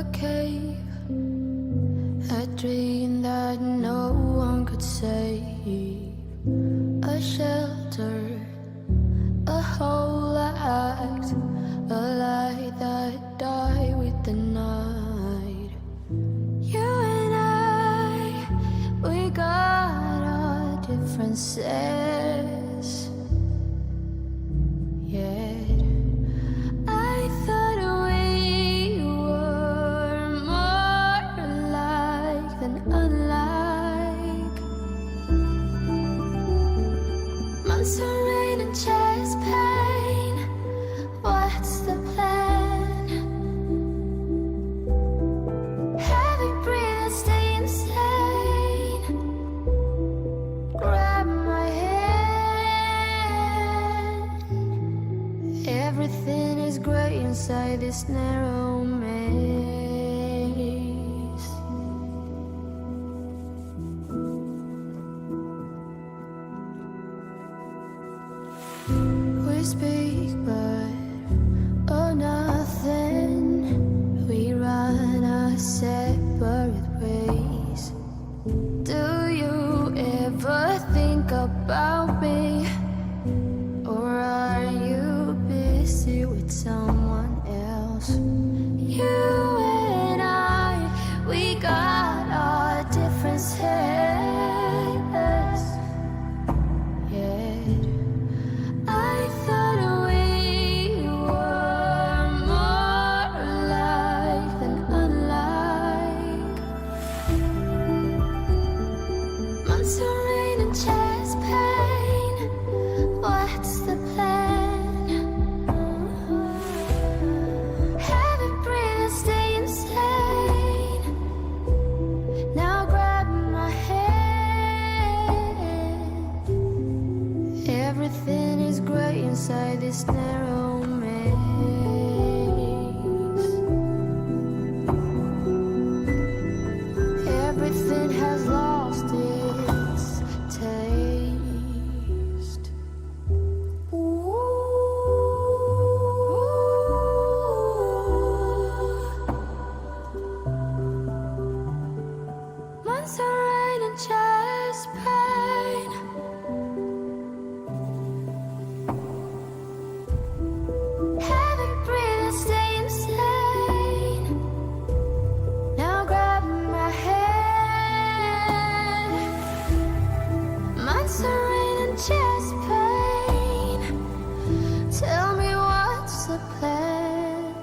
a cave, a dream that no one could save, a shelter, a whole act, a light that died with the night. You and I, we got our differences, yet I thought we were more alike than unlike. Months of rain and chest pain, what's the plan? Heavy breathing, stay insane. Grab my hand. Everything is great inside this narrow maze. We speak, but oh, nothing. We run our separate ways. Do you ever think about me? Or are you busy with someone else? You and I, we got our differences, yet I thought we were more alike than unlike. Months of rain and chest pain, what's the plan? Heavy breathing, stay insane. Now grab my hand. Everything is great inside this narrow maze. Everything has lost its taste. Ooh. Months of rain and chest pain. Heavy breathing, stay insane. Now grab my hand. Months of rain and chest pain. Tell me what's the plan?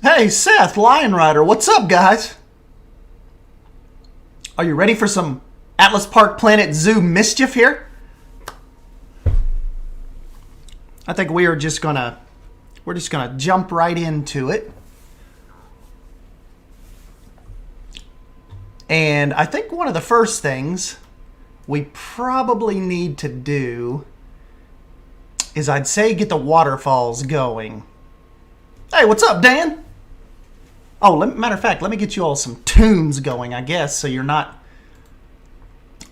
Hey, Seth, LionRider, what's up, guys? Are you ready for some Atlas Park Planet Zoo mischief here? I think we're just gonna jump right into it. And I think one of the first things we probably need to do is, I'd say, get the waterfalls going. Hey, what's up, Dan? Oh, matter of fact, let me get you all some tunes going, I guess, so you're not,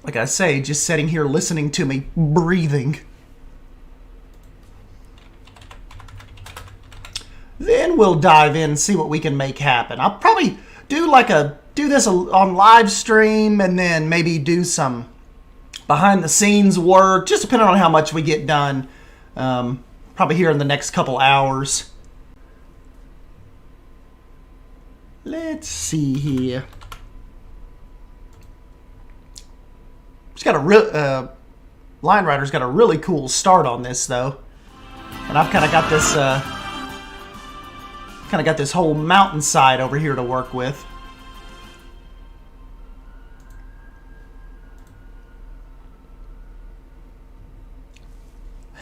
like I say, just sitting here listening to me breathing. Then we'll dive in and see what we can make happen. I'll probably do this on live stream, and then maybe do some behind the scenes work, just depending on how much we get done. Probably here in the next couple hours. Let's see here. It's got a LionRider's got a really cool start on this though, and I've kind of got this whole mountainside over here to work with.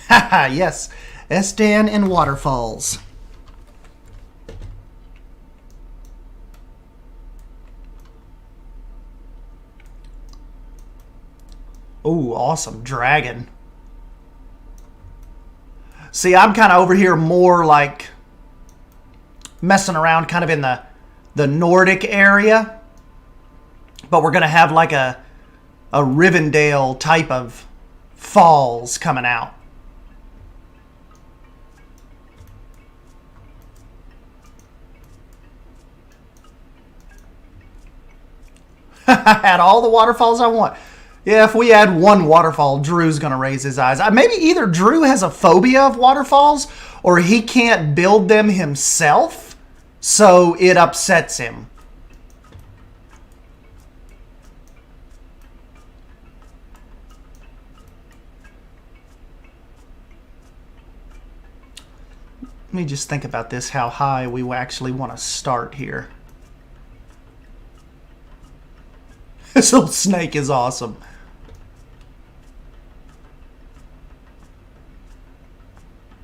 Haha, yes, S-Dan and waterfalls. Ooh, awesome. Dragon. See, I'm kind of over here more like messing around kind of in the Nordic area. But we're going to have like a Rivendell type of falls coming out. Add all the waterfalls I want. Yeah, if we add one waterfall, Drew's going to raise his eyes. Maybe either Drew has a phobia of waterfalls, or he can't build them himself, so it upsets him. Let me just think about this, how high we actually want to start here. This little snake is awesome.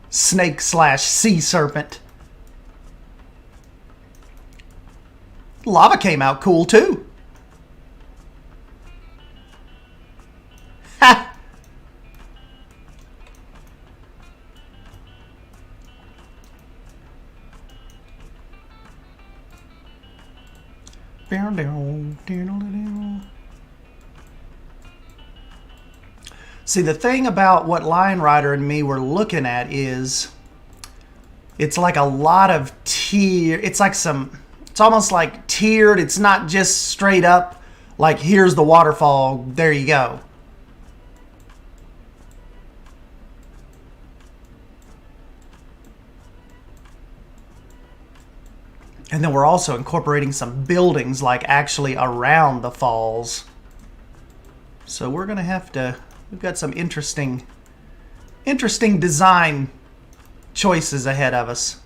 Snake / sea serpent. Lava came out cool too. Ha! See, the thing about what LionRider and me were looking at is it's like a lot of tier. It's almost like tiered. It's not just straight up like, here's the waterfall, there you go. And then we're also incorporating some buildings like actually around the falls. So we're going to have to, we've got some interesting design choices ahead of us.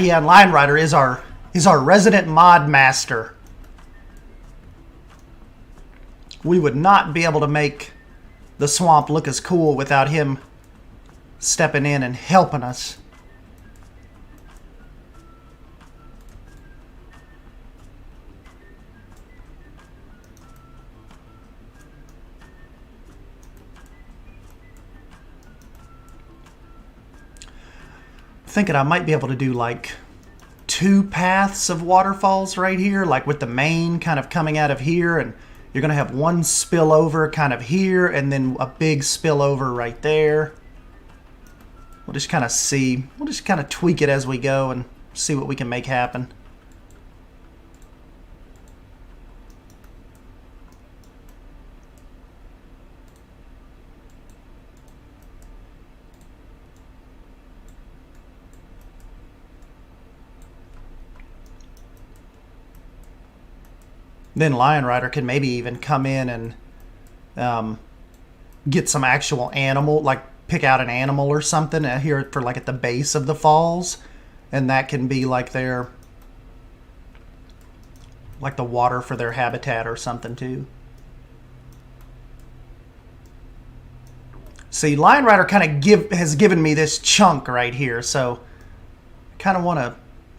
Yeah, and LionRider is our resident mod master. We would not be able to make the swamp look as cool without him stepping in and helping us. Thinking I might be able to do like 2 paths of waterfalls right here, like with the main kind of coming out of here, and you're going to have one spillover kind of here, and then a big spillover right there. We'll just kind of see. We'll just kind of tweak it as we go and see what we can make happen. Then LionRider can maybe even come in and get some actual animal, like pick out an animal or something here for like at the base of the falls, and that can be like their, like the water for their habitat or something too. See, LionRider kind of has given me this chunk right here, so I kind of want to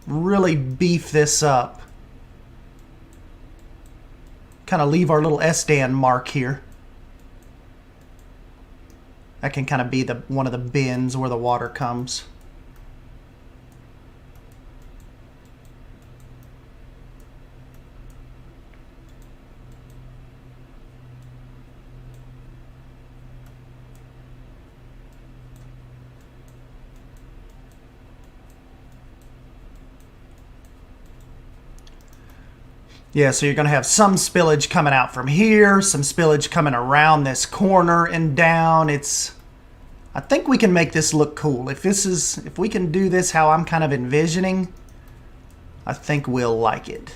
really beef this up. Kind of leave our little S-Dan mark here. That can kind of be one of the bins where the water comes. Yeah, so you're going to have some spillage coming out from here, some spillage coming around this corner and down. I think we can make this look cool. If we can do this how I'm kind of envisioning, I think we'll like it.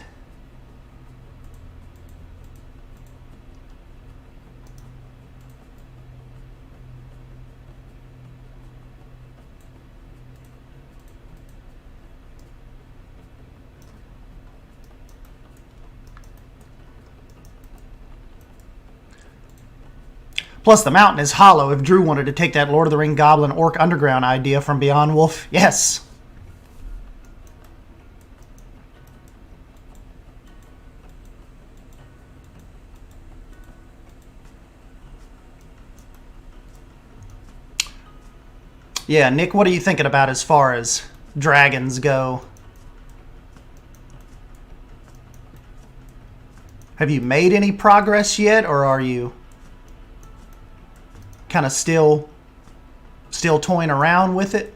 Plus, the mountain is hollow if Drew wanted to take that Lord of the Ring Goblin Orc Underground idea from Beyond Wolf. Yes. Yeah, Nick, what are you thinking about as far as dragons go? Have you made any progress yet, or are you kind of still toying around with it?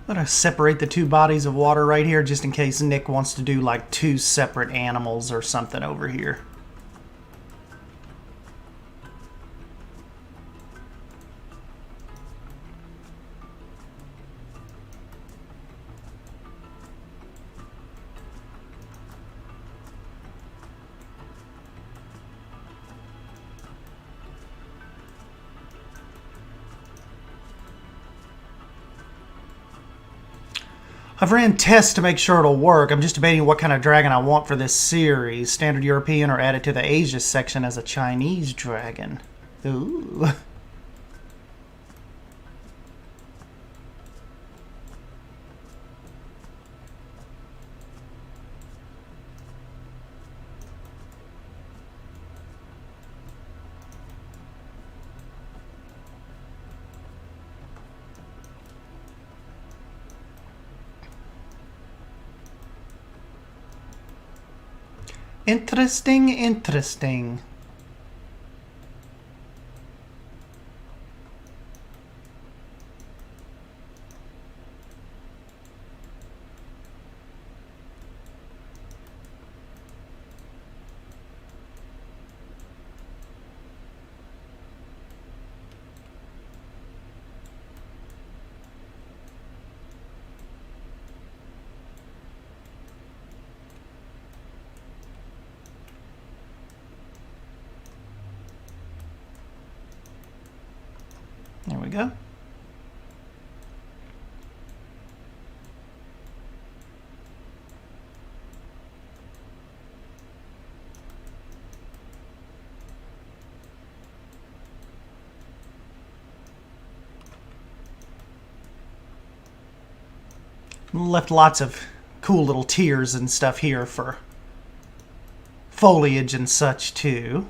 I'm going to separate the two bodies of water right here just in case Nick wants to do like two separate animals or something over here. I've ran tests to make sure it'll work. I'm just debating what kind of dragon I want for this series. Standard European or add it to the Asia section as a Chinese dragon. Ooh. Interesting, interesting. There we go. Left lots of cool little tiers and stuff here for foliage and such too.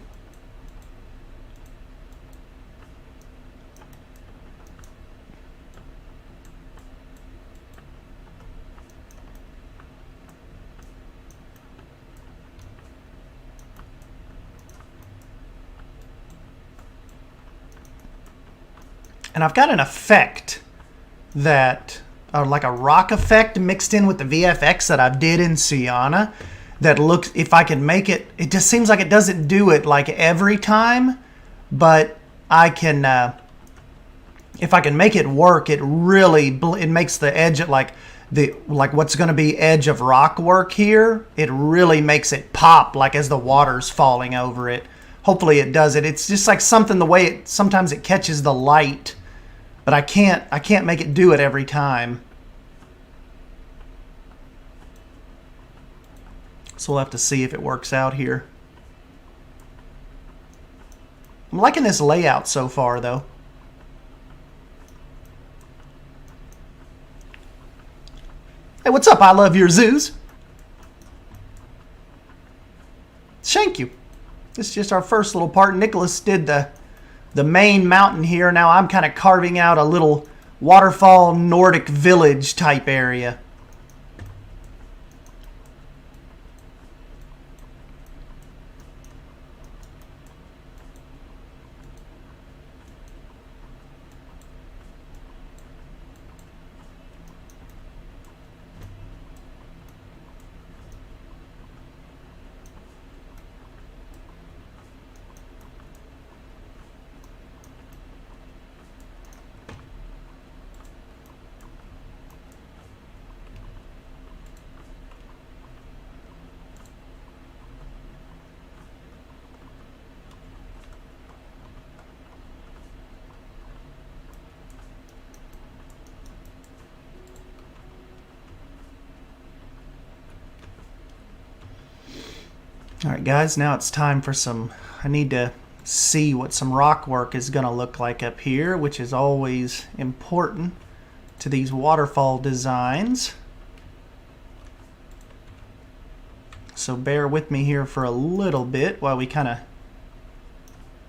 And I've got an effect that, like a rock effect mixed in with the VFX that I did in Sienna that looks, if I can make it, it just seems like it doesn't do it like every time, but I can, if I can make it work, it really, it makes the edge at like what's going to be edge of rock work here, it really makes it pop like as the water's falling over it. Hopefully it does it. It's just like something, the way it, sometimes it catches the light, but I can't make it do it every time. So we'll have to see if it works out here. I'm liking this layout so far though. Hey, what's up? I love your zoos. Thank you. This is just our first little part. Nicholas did the main mountain here. Now I'm kind of carving out a little waterfall Nordic village type area. Alright guys, now it's time for some, I need to see what some rock work is going to look like up here, which is always important to these waterfall designs. So bear with me here for a little bit while we kind of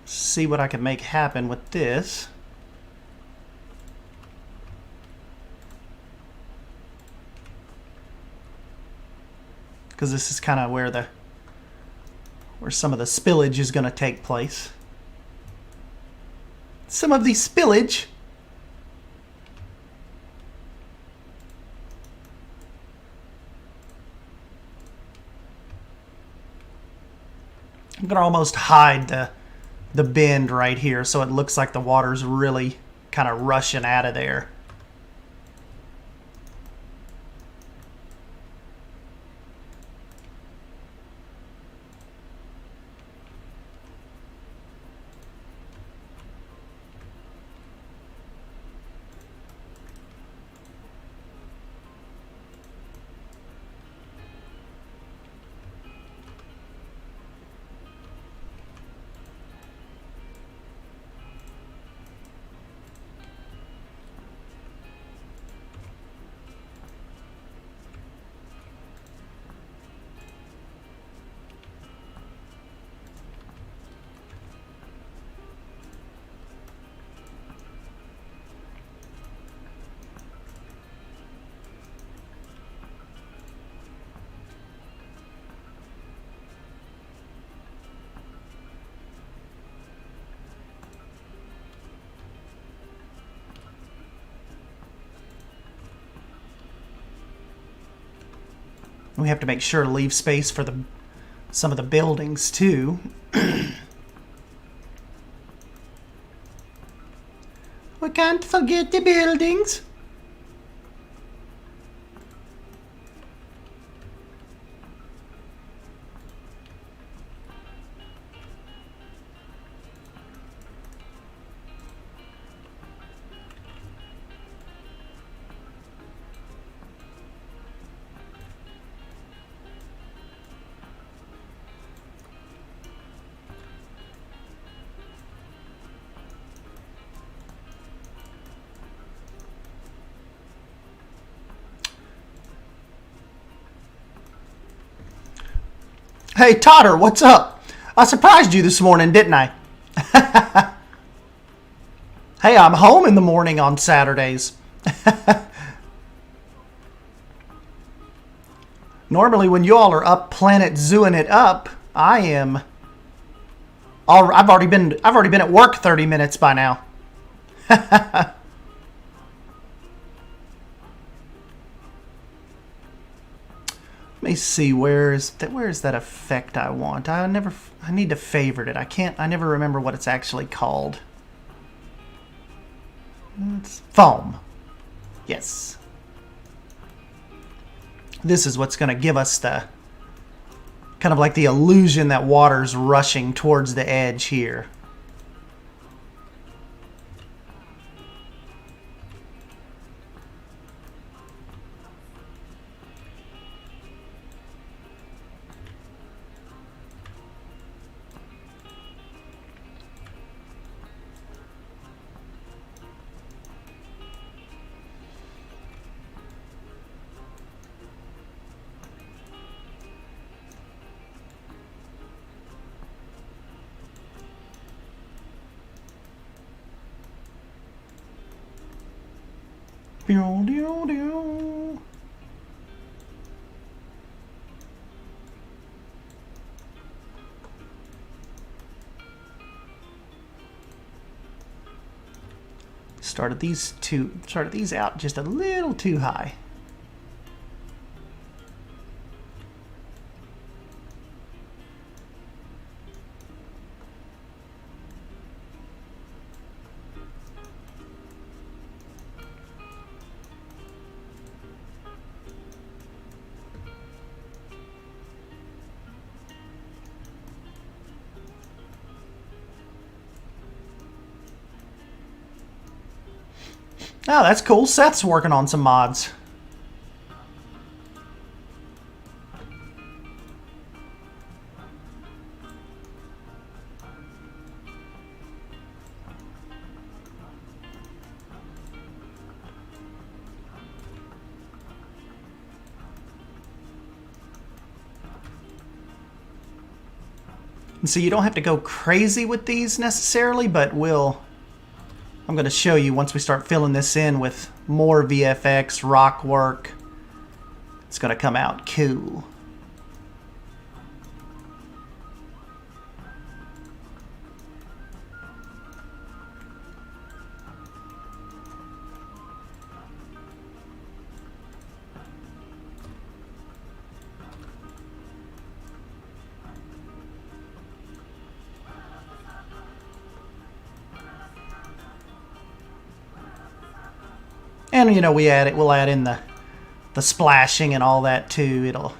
see what I can make happen with this. Because this is kind of where some of the spillage is going to take place. Some of the spillage. I'm going to almost hide the bend right here so it looks like the water's really kind of rushing out of there. We have to make sure to leave space for some of the buildings too. We can't forget the buildings. Hey, Totter, what's up? I surprised you this morning, didn't I? Hey, I'm home in the morning on Saturdays. Normally, when you all are up Planet Zooing it up, I am. I've already been at work 30 minutes by now. Let me see, where is that effect I want? I need to favorite it. I never remember what it's actually called. It's foam. Yes. This is what's going to give us the kind of like the illusion that water's rushing towards the edge here. Started these out just a little too high. Oh, that's cool. Seth's working on some mods. And so you don't have to go crazy with these necessarily, but I'm going to show you once we start filling this in with more VFX, rock work. It's going to come out cool. And you know, we'll add in the splashing and all that too.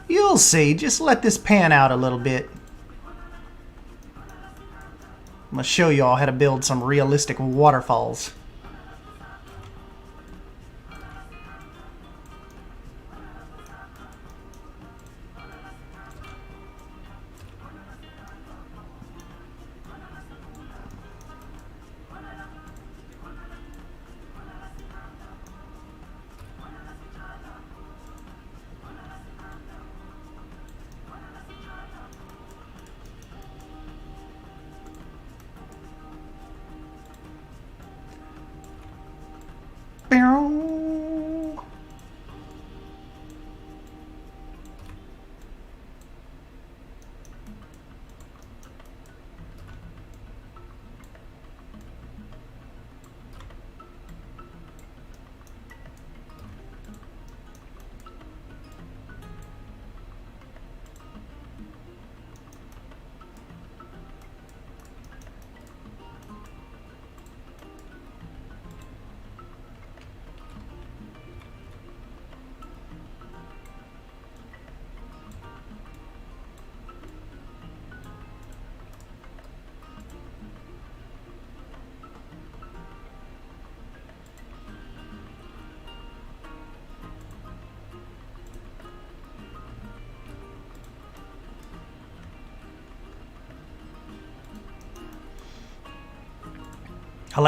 You'll see. Just let this pan out a little bit. I'm gonna show you all how to build some realistic waterfalls.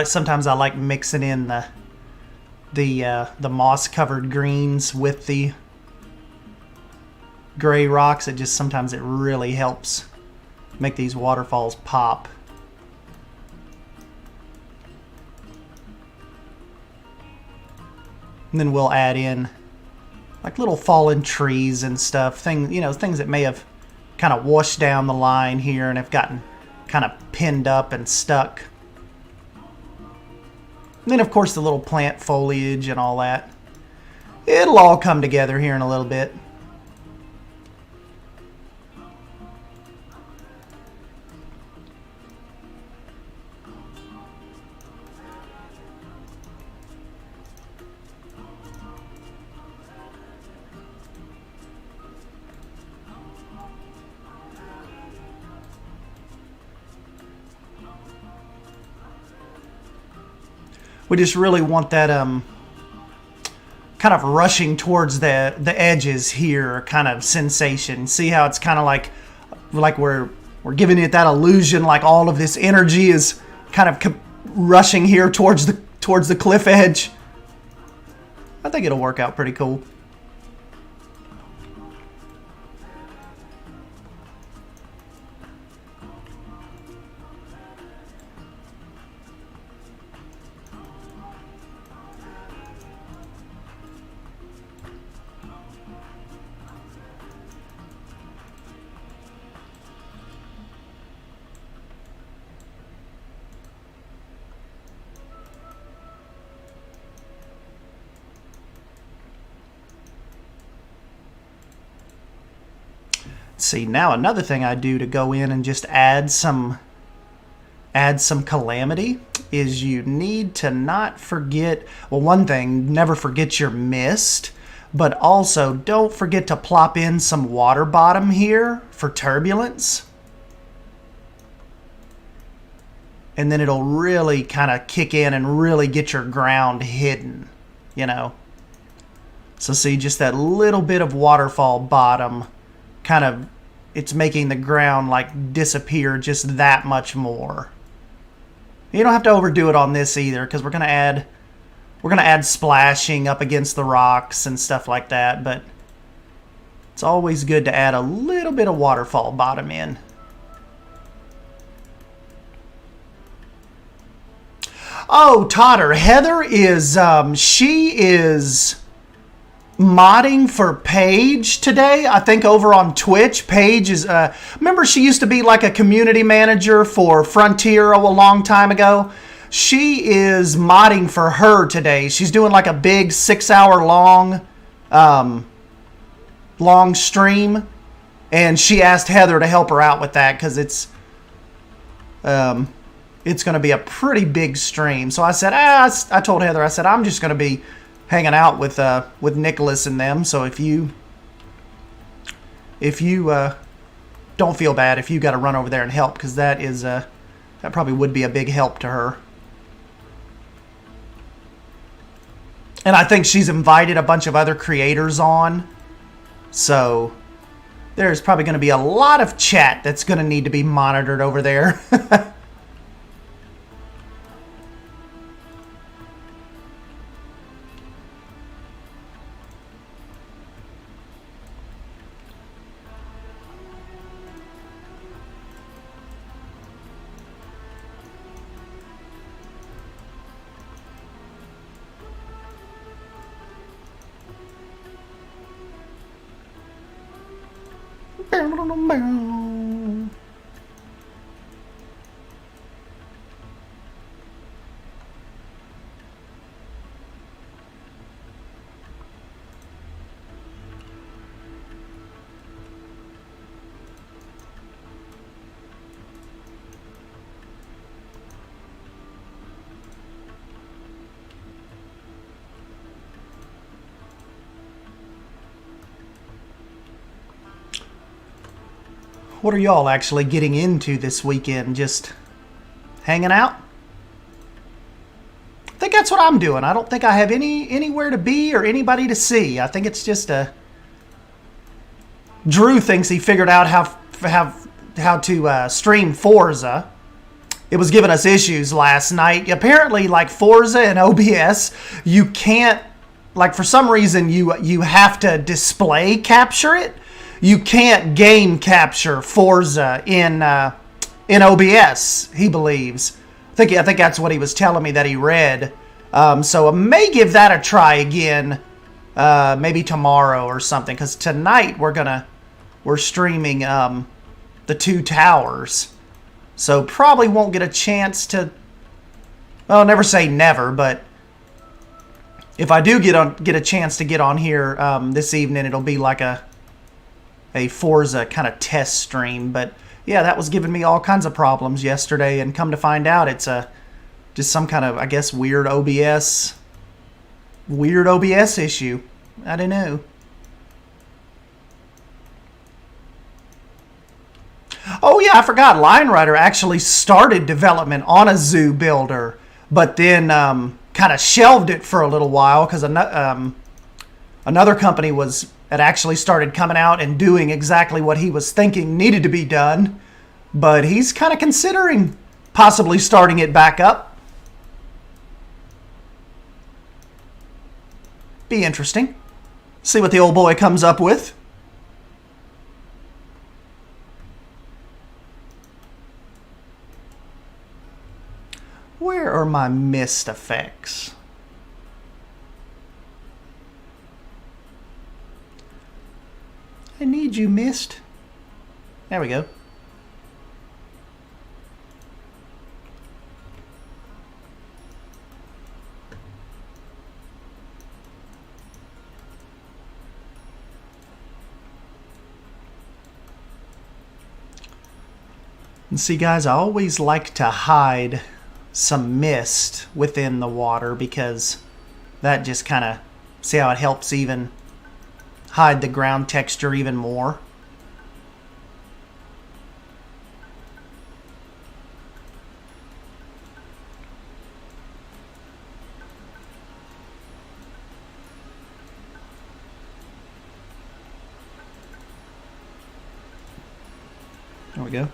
Sometimes I like mixing in the moss covered greens with the gray rocks, it just sometimes it really helps make these waterfalls pop. And then we'll add in like little fallen trees and stuff, things that may have kind of washed down the line here and have gotten kind of pinned up and stuck. And then of course the little plant foliage and all that. It'll all come together here in a little bit. We just really want that kind of rushing towards the edges here kind of sensation. See how it's kind of like we're giving it that illusion like all of this energy is kind of rushing here towards the cliff edge. I think it'll work out pretty cool. See, now another thing I do to go in and just add some calamity is you need to not forget, well, one thing, never forget your mist, but also don't forget to plop in some water bottom here for turbulence. And then it'll really kind of kick in and really get your ground hidden, you know. So see, just that little bit of waterfall bottom kind of, it's making the ground like disappear just that much more. You don't have to overdo it on this either, because we're gonna add splashing up against the rocks and stuff like that, but it's always good to add a little bit of waterfall bottom in. Oh, Totter, Heather is she is modding for Paige today, I think, over on Twitch. Paige is, remember she used to be like a community manager for Frontier a long time ago? She is modding for her today. She's doing like a big 6-hour long stream, and she asked Heather to help her out with that because it's going to be a pretty big stream. So I said, I told Heather, I said, I'm just going to be hanging out with Nicholas and them. So if you don't feel bad if you got to run over there and help, because that probably would be a big help to her. And I think she's invited a bunch of other creators on, so there's probably going to be a lot of chat that's going to need to be monitored over there. What are y'all actually getting into this weekend? Just hanging out? I think that's what I'm doing. I don't think I have anywhere to be or anybody to see. I think it's just Drew thinks he figured out how to stream Forza. It was giving us issues last night. Apparently, like Forza and OBS, you can't, like, for some reason you have to display capture it. you can't game capture Forza in OBS, he believes. I think that's what he was telling me that he read. So I may give that a try again, maybe tomorrow or something, because tonight we're streaming the Two Towers. So probably won't get a chance to, well, never say never, but if I do get a chance to get on here this evening, it'll be like a Forza kind of test stream. But yeah, that was giving me all kinds of problems yesterday, and come to find out it's just some kind of, I guess, weird OBS issue. I don't know. Oh yeah, I forgot. LionRider actually started development on a zoo builder, but then kind of shelved it for a little while because another company had actually started coming out and doing exactly what he was thinking needed to be done. But he's kind of considering possibly starting it back up. Be interesting. See what the old boy comes up with. Where are my mist effects? I need you, mist. There we go. And see, guys, I always like to hide some mist within the water because that just kind of, see how it helps even hide the ground texture even more. There we go.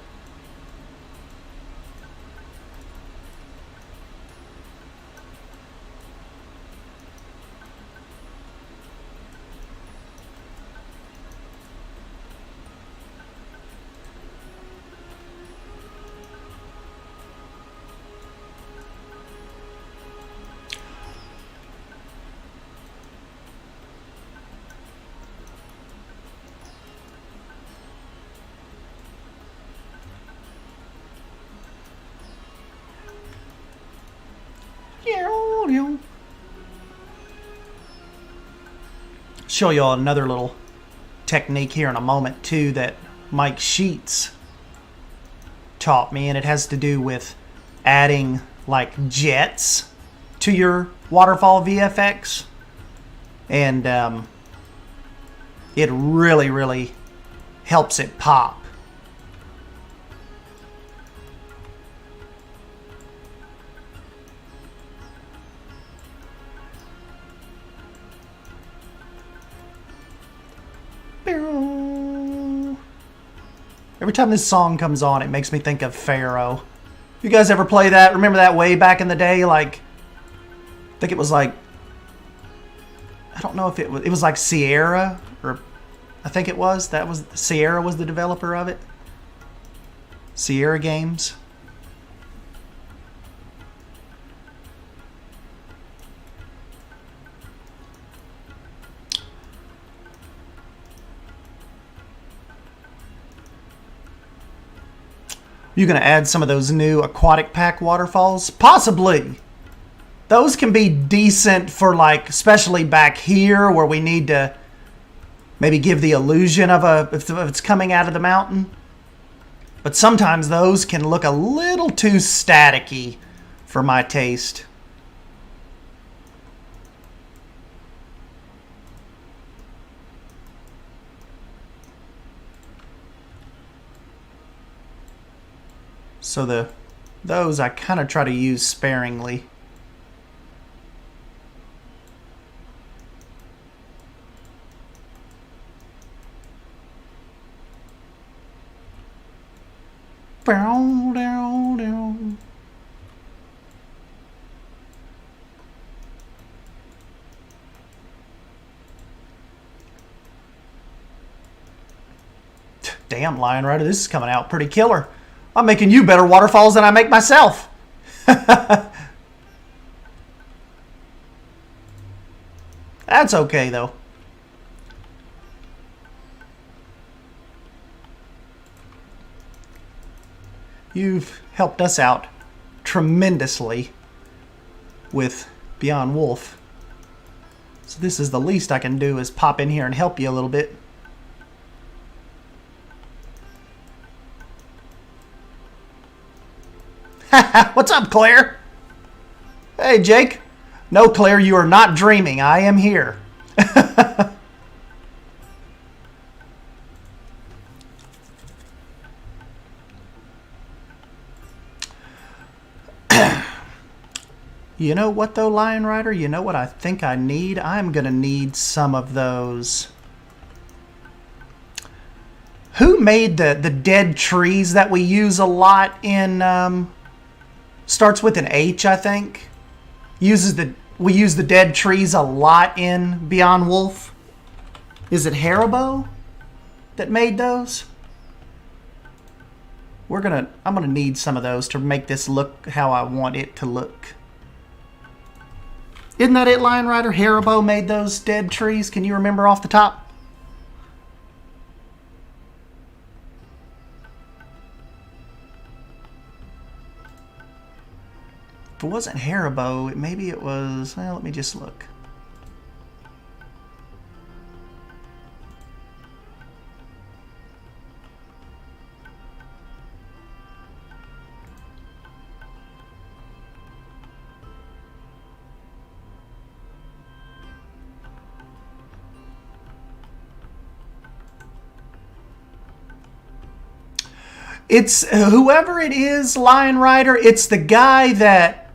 Show y'all another little technique here in a moment too that Mike Sheets taught me, and it has to do with adding like jets to your waterfall VFX, and it really helps it pop. Every time this song comes on, it makes me think of Pharaoh. You guys ever play that? Remember that way back in the day? Like, I think it was like, I don't know if it was like Sierra, or I think it was. That was, Sierra was the developer of it. Sierra Games. You gonna add some of those new aquatic pack waterfalls? Possibly. Those can be decent for, like, especially back here where we need to maybe give the illusion of if it's coming out of the mountain. But sometimes those can look a little too staticky for my taste. So those I kind of try to use sparingly. Damn, LionRider, this is coming out pretty killer. I'm making you better waterfalls than I make myself. That's okay, though. You've helped us out tremendously with Beyond Wolf. So this is the least I can do, is pop in here and help you a little bit. What's up, Claire? Hey, Jake. No, Claire, you are not dreaming. I am here. You know what, though, LionRider? You know what I think I need? I'm going to need some of those. Who made the dead trees that we use a lot in... starts with an H, I think. We use the dead trees a lot in Beyond Wolf. Is it Haribo that made those? I'm gonna need some of those to make this look how I want it to look. Isn't that it, LionRider? Haribo made those dead trees. Can you remember off the top? If it wasn't Haribo, maybe it was... Well, let me just look. It's whoever it is, LionRider. It's the guy that...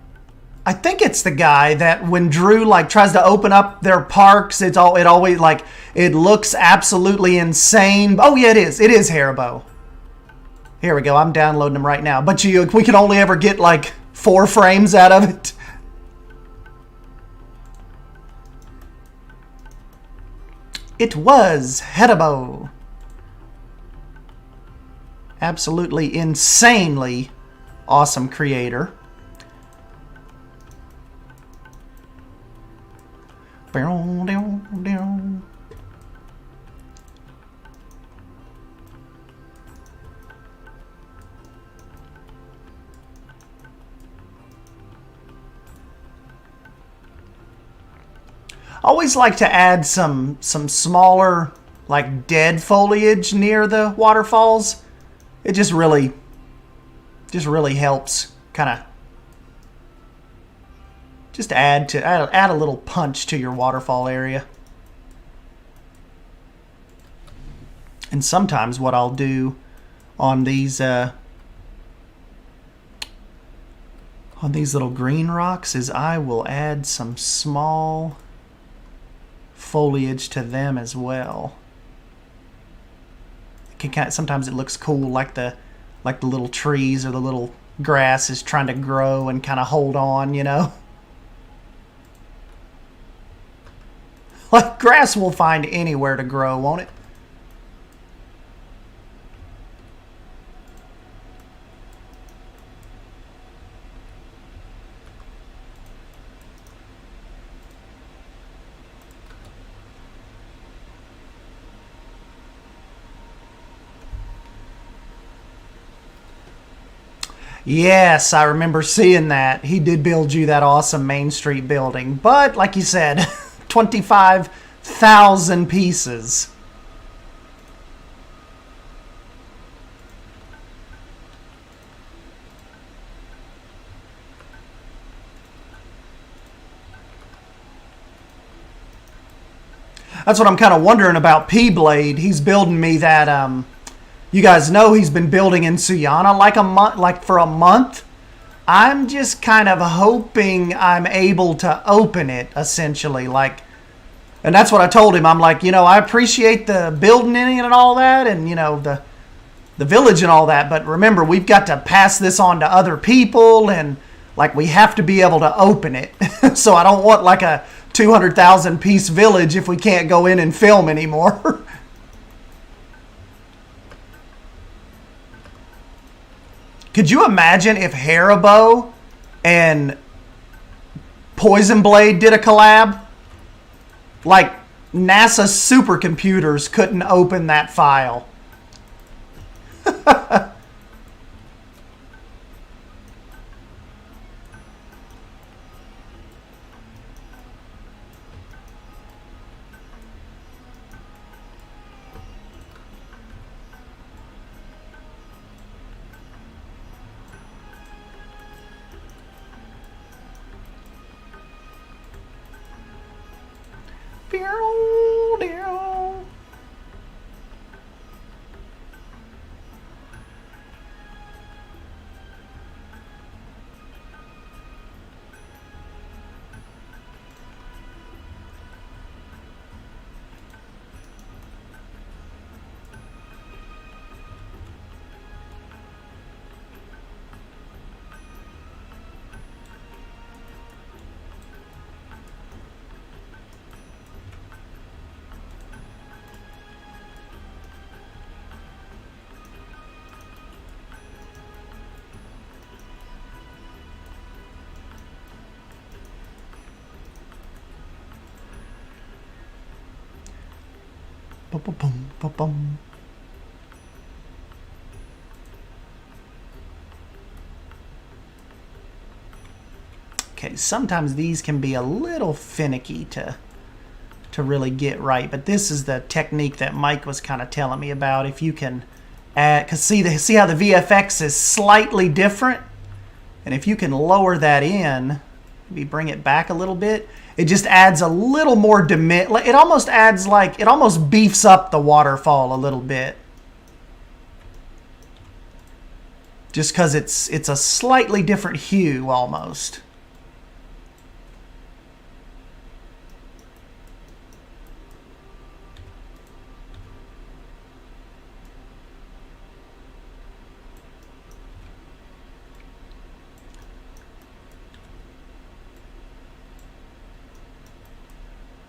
I think it's the guy that when Drew like tries to open up their parks, it always like it looks absolutely insane. Oh yeah, it is. It is Haribo. Here we go. I'm downloading them right now. But we can only ever get like 4 frames out of it. It was Haribo. Absolutely insanely awesome creator. I always like to add some smaller, like dead foliage near the waterfalls. It just really helps kind of just add a little punch to your waterfall area. And sometimes what I'll do on these little green rocks is I will add some small foliage to them as well. Sometimes it looks cool, like the little trees or the little grass is trying to grow and kind of hold on, you know. Like grass will find anywhere to grow, won't it? Yes, I remember seeing that. He did build you that awesome Main Street building. But, like you said, 25,000 pieces. That's what I'm kind of wondering about P-Blade. He's building me that, you guys know he's been building in Suyana for a month. I'm just kind of hoping I'm able to open it, essentially. And that's what I told him. I'm like, I appreciate the building in it and all that, and, the village and all that. But remember, we've got to pass this on to other people, and, we have to be able to open it. So I don't want, a 200,000 piece village if we can't go in and film anymore. Could you imagine if Haribo and Poison Blade did a collab? Like, NASA supercomputers couldn't open that file. Ba-ba-bum. Okay, sometimes these can be a little finicky to really get right, but this is the technique that Mike was kind of telling me about. If you can add, because see how the VFX is slightly different, and if you can lower that in, maybe bring it back a little bit, it just adds a little more it almost adds like, it almost beefs up the waterfall a little bit. Just because it's a slightly different hue almost.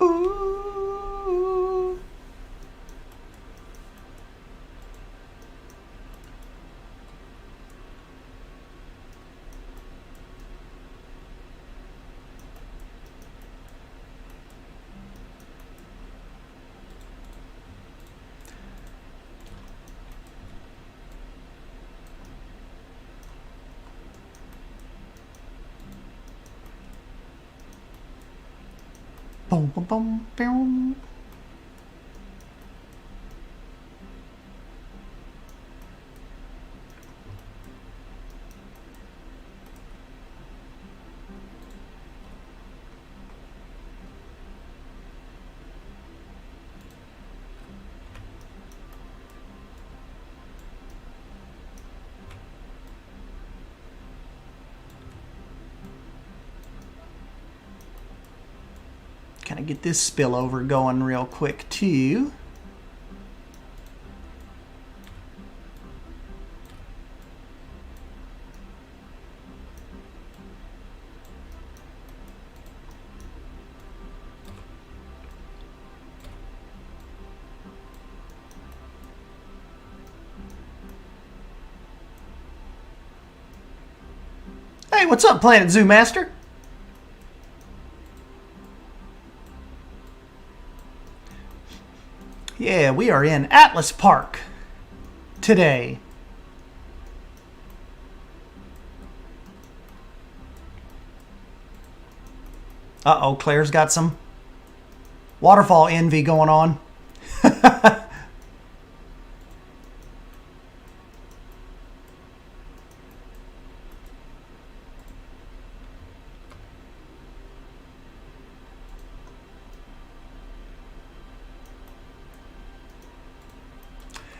Ooh. Boom, boom, boom, boom. Kind of get this spillover going real quick too. Hey, what's up, Planet Zoo Master? Yeah, we are in Atlas Park today. Uh-oh, Claire's got some waterfall envy going on.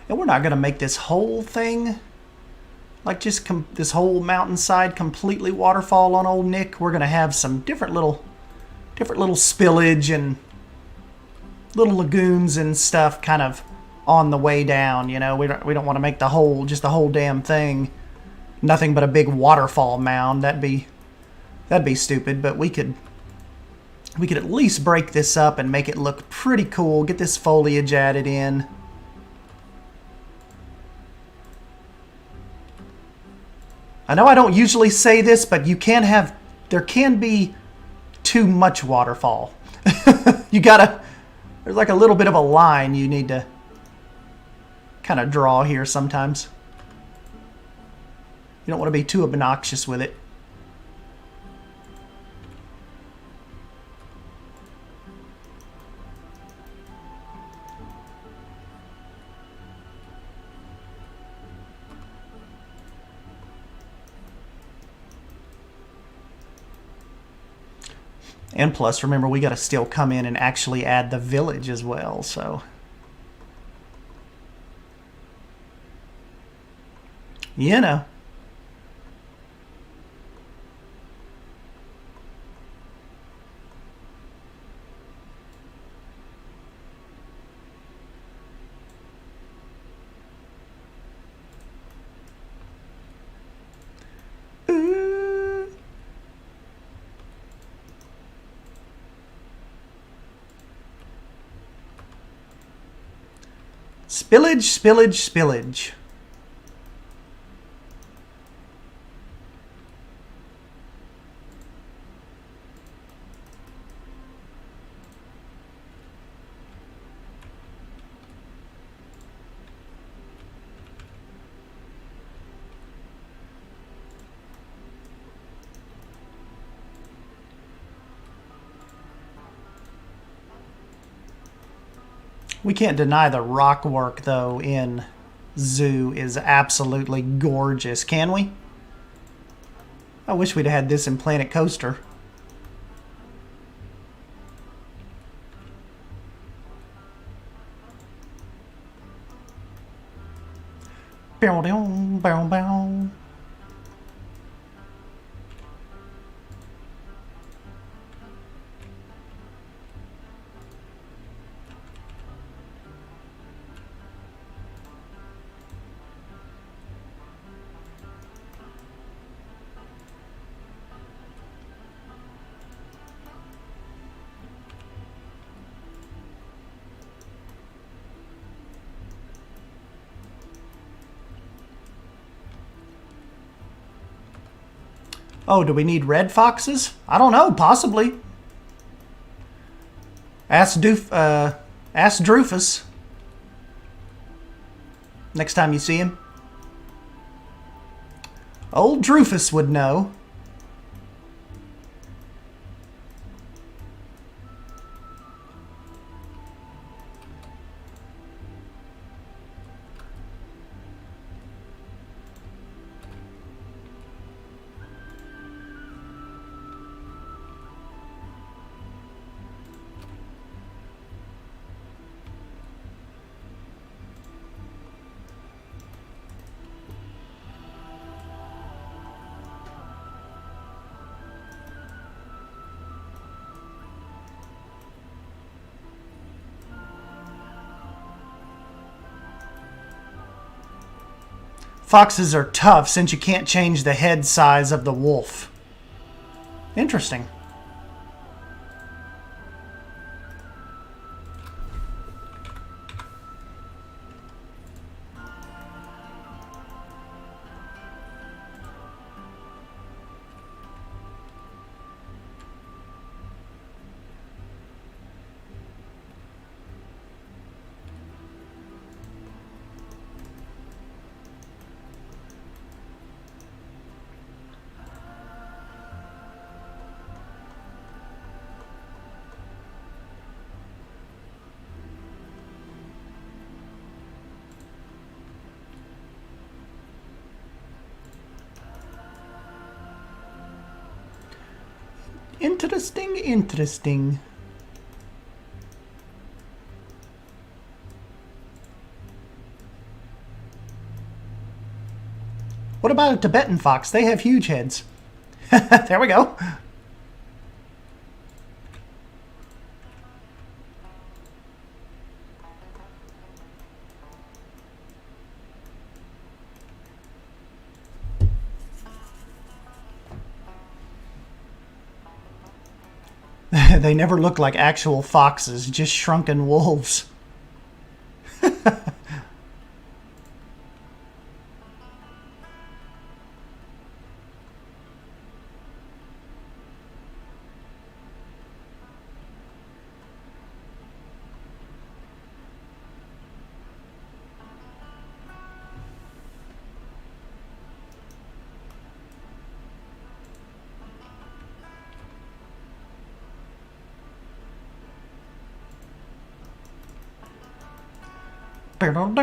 And we're not going to make this whole thing, like just this whole mountainside completely waterfall on Old Nick. We're going to have some different little spillage and little lagoons and stuff kind of on the way down. You know, we don't want to make the whole damn thing nothing but a big waterfall mound. That'd be stupid. But we could at least break this up and make it look pretty cool. Get this foliage added in. I know I don't usually say this, but there can be too much waterfall. There's like a little bit of a line you need to kind of draw here sometimes. You don't want to be too obnoxious with it. And plus, remember, we got to still come in and actually add the village as well, so. You know. Spillage, spillage, spillage. We can't deny the rock work, though, in Zoo is absolutely gorgeous, can we? I wish we'd had this in Planet Coaster. Bow, bow, bow, bow. Oh, do we need red foxes? I don't know, possibly. Ask Drufus next time you see him. Old Drufus would know. Foxes are tough since you can't change the head size of the wolf. Interesting. Interesting, interesting. What about a Tibetan fox? They have huge heads. There we go. They never look like actual foxes, just shrunken wolves. Boom,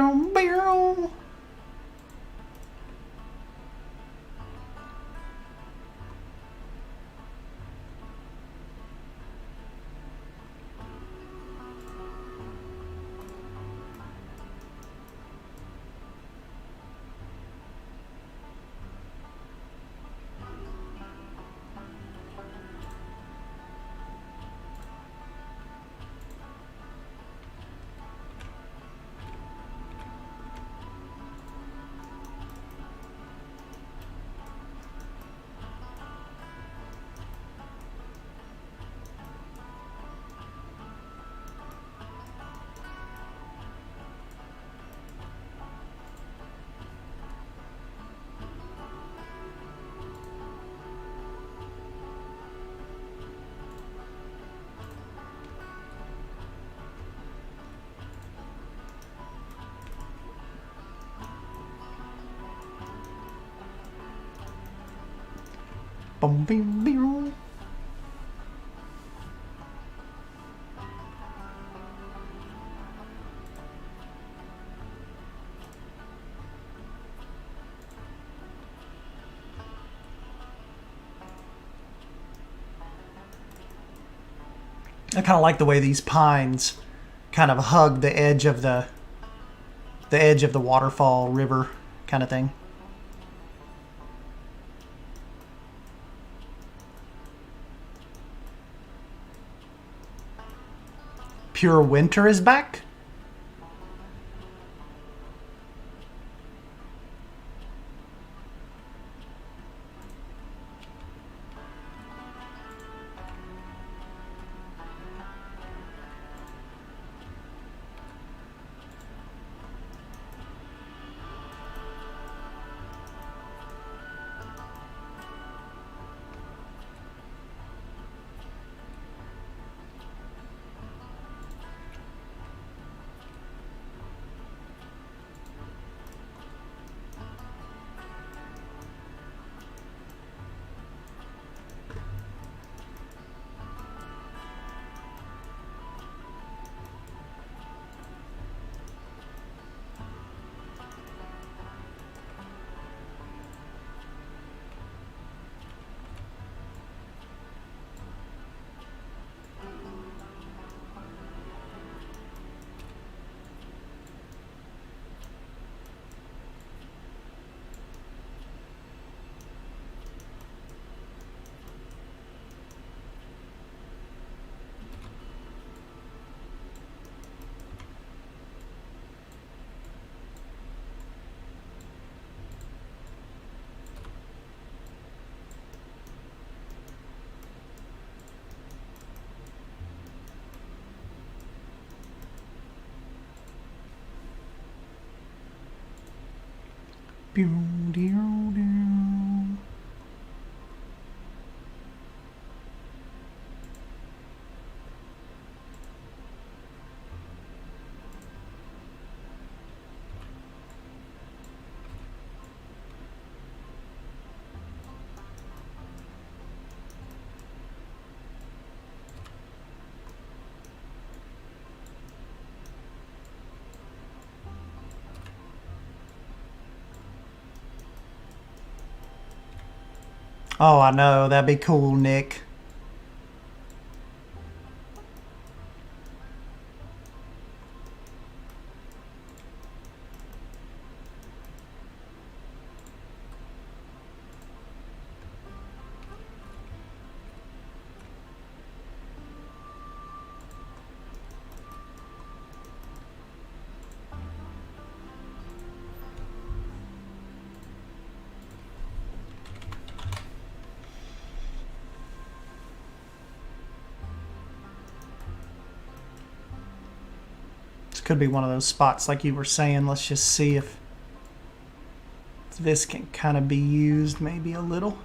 boom, boom. I kind of like the way these pines kind of hug the edge of the waterfall river kind of thing. Pure winter is back? Oh, I know. That'd be cool, Nick. Could be one of those spots like you were saying. Let's just see if this can kind of be used maybe a little.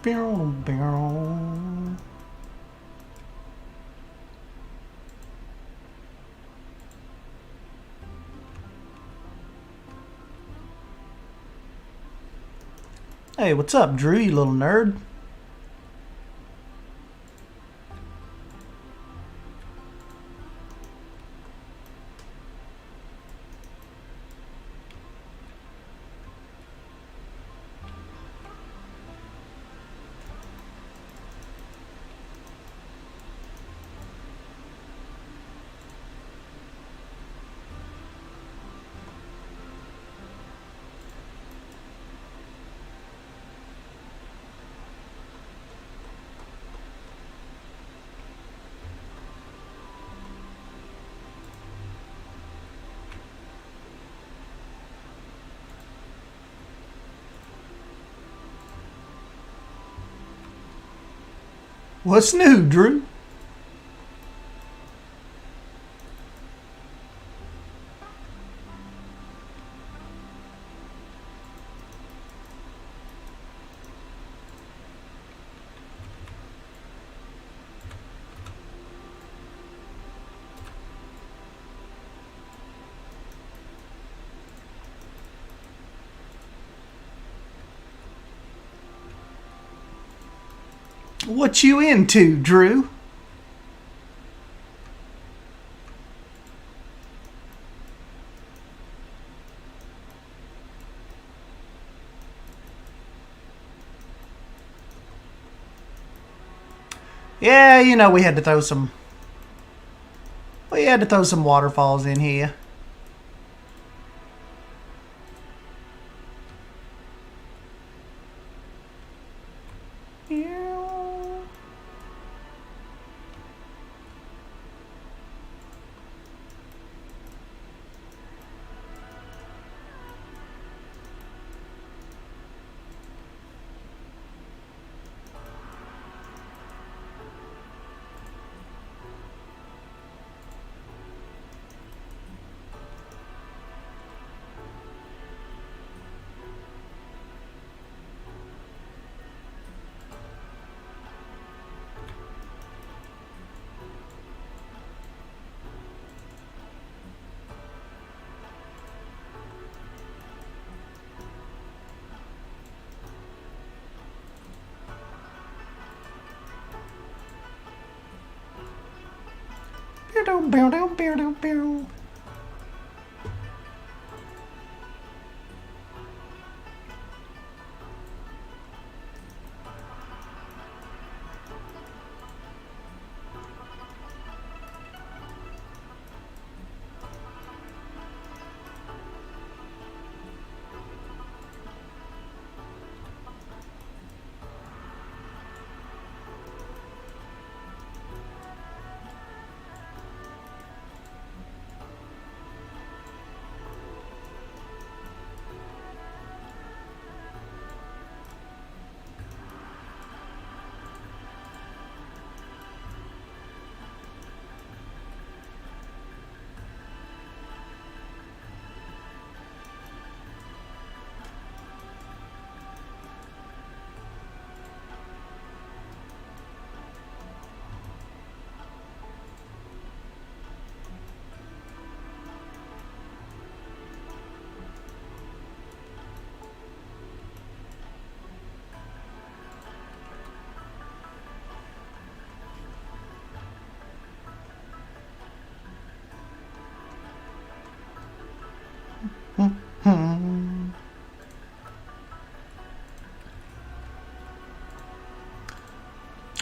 Hey, what's up, Drew, you little nerd? What's new, Drew? What you into, Drew? Yeah, you know, we had to throw some waterfalls in here.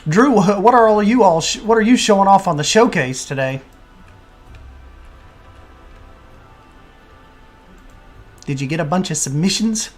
Drew, what are you showing off on the showcase today? Did you get a bunch of submissions?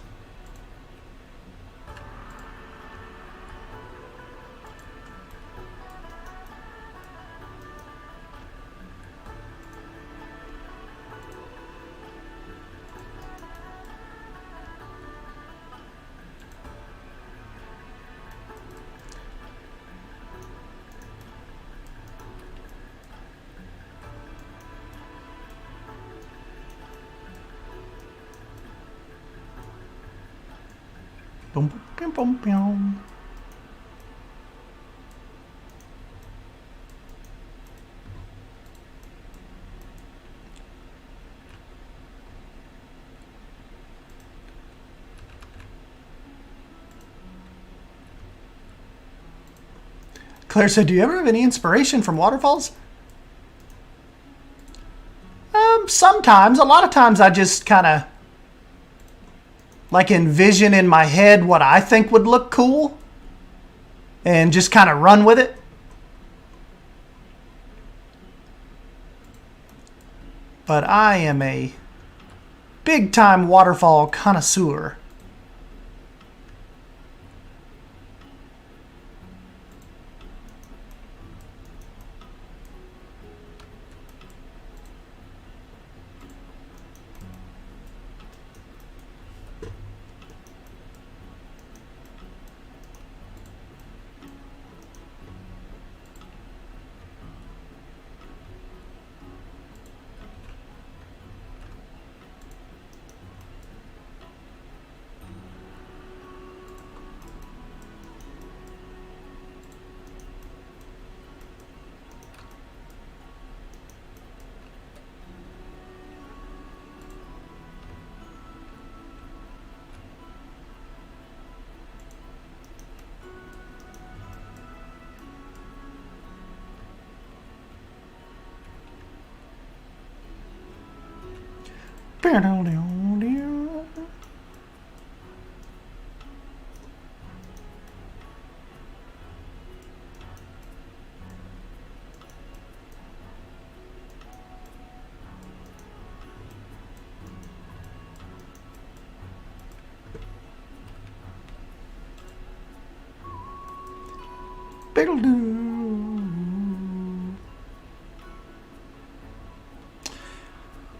Boom, boom, boom, boom. Claire said, do you ever have any inspiration from waterfalls? Sometimes. A lot of times I just kind of like envision in my head what I think would look cool and just kind of run with it. But I am a big-time waterfall connoisseur.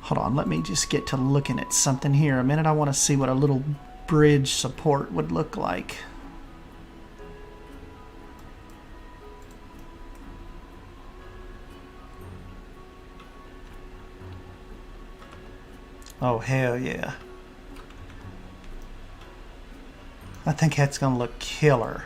Hold on, let me just get to looking at something here a minute. I want to see what a little bridge support would look like. Oh, hell yeah. I think that's going to look killer.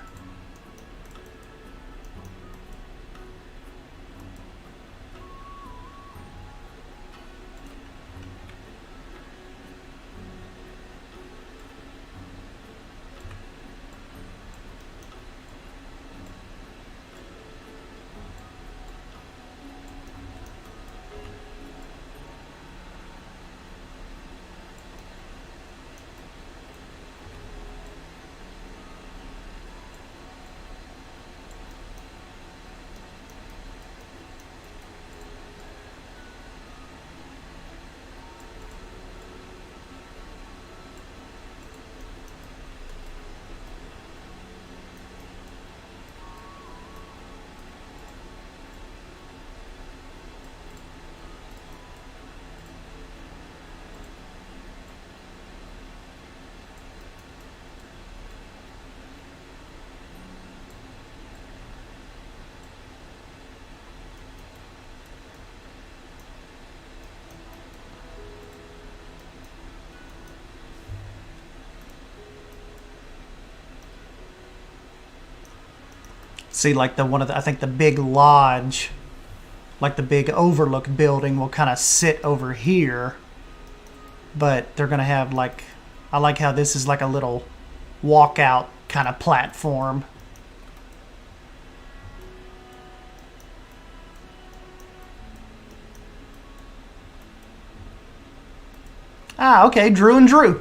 See, like I think the big lodge, like the big overlook building will kind of sit over here, but they're going to have like, I like how this is like a little walkout kind of platform. Ah, okay, Drew and Drew.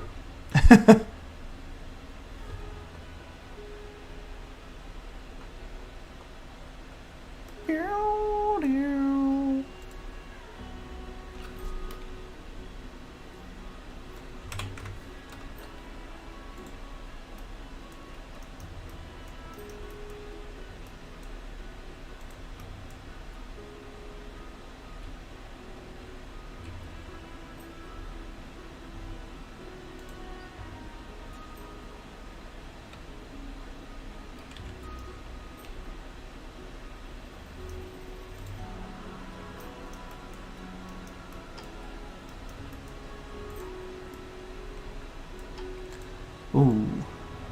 Ooh,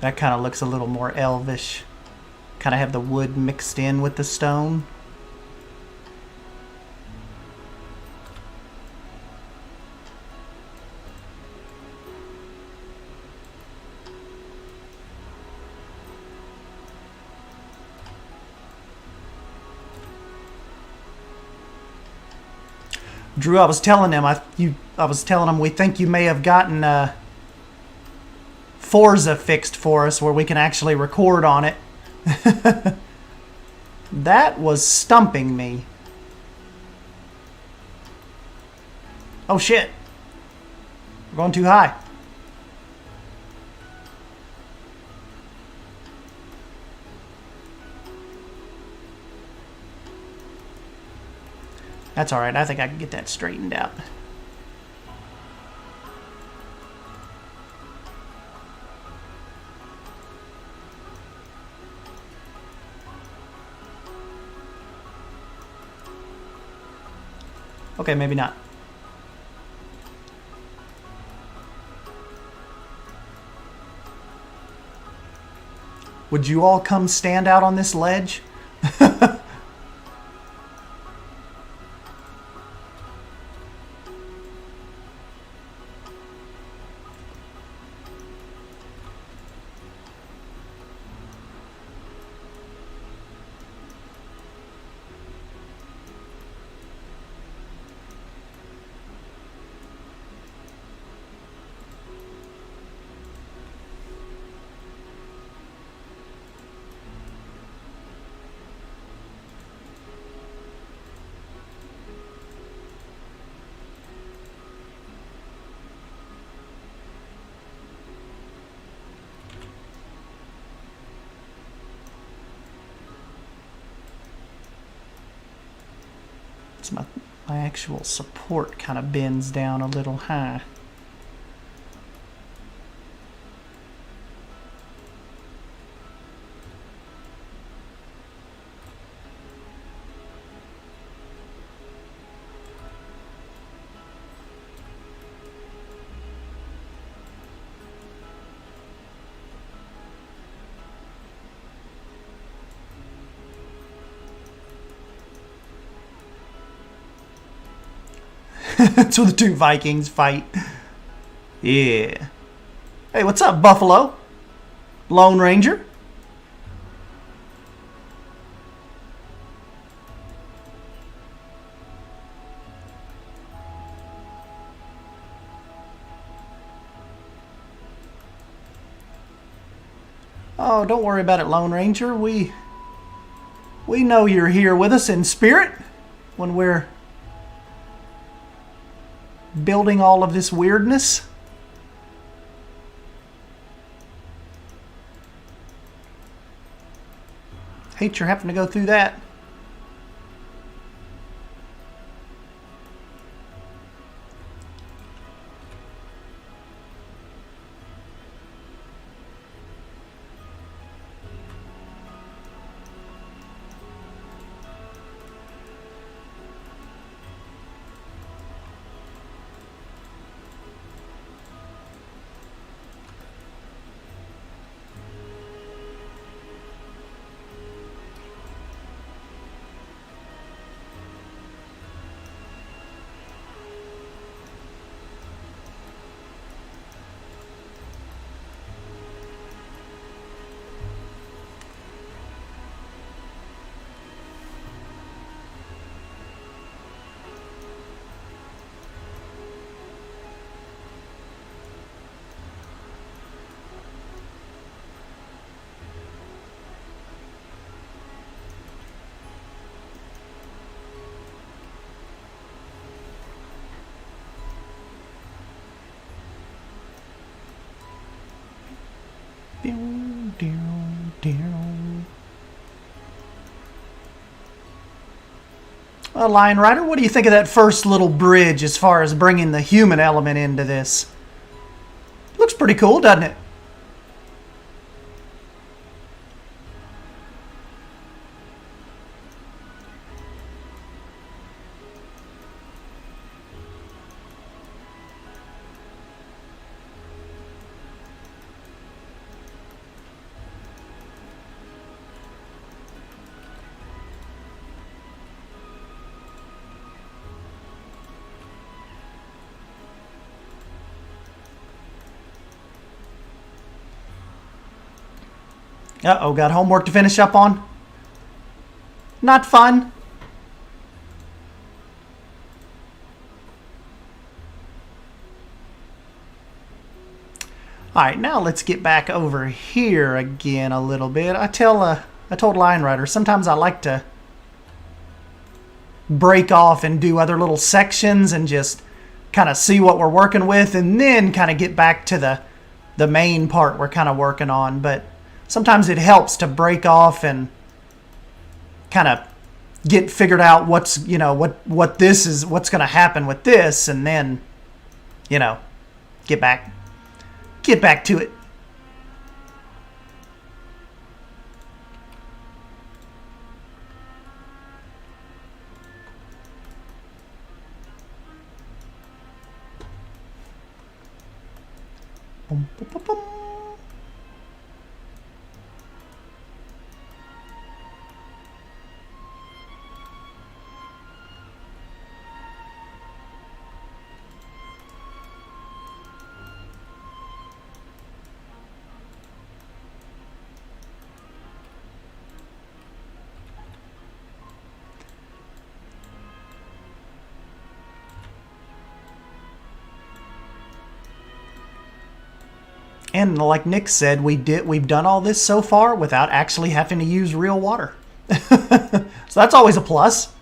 that kind of looks a little more elvish. Kind of have the wood mixed in with the stone. Drew, I was telling him, we think you may have gotten Forza fixed for us where we can actually record on it. That was stumping me. Oh shit. We're going too high. That's alright, I think I can get that straightened out. Okay, maybe not. Would you all come stand out on this ledge? My actual support kind of bends down a little high. That's where the two Vikings fight. Yeah. Hey, what's up, Buffalo? Lone Ranger? Oh, don't worry about it, Lone Ranger. We know you're here with us in spirit when we're building all of this weirdness. Hate you're having to go through that. Well, LionRider, what do you think of that first little bridge as far as bringing the human element into this? Looks pretty cool, doesn't it? Uh-oh, got homework to finish up on? Not fun. All right, now let's get back over here again a little bit. I told LionRider sometimes I like to break off and do other little sections and just kind of see what we're working with, and then kind of get back to the main part we're kind of working on. But sometimes it helps to break off and kind of get figured out what's, you know, what this is, what's going to happen with this, and then, you know, get back to it. Boom, boom, boom, boom. And like Nick said, we've done all this so far without actually having to use real water. So that's always a plus.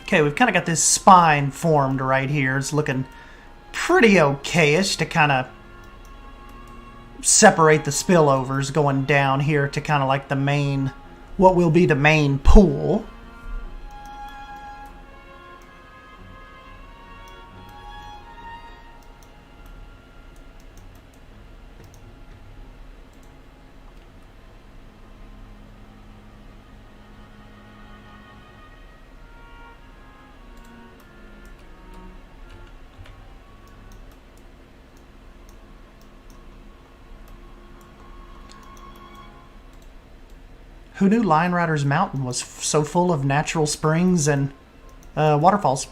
Okay, we've kind of got this spine formed right here. It's looking pretty okay-ish to kind of separate the spillovers going down here to kind of like the main, what will be the main pool. Who knew LionRider's mountain was so full of natural springs and waterfalls?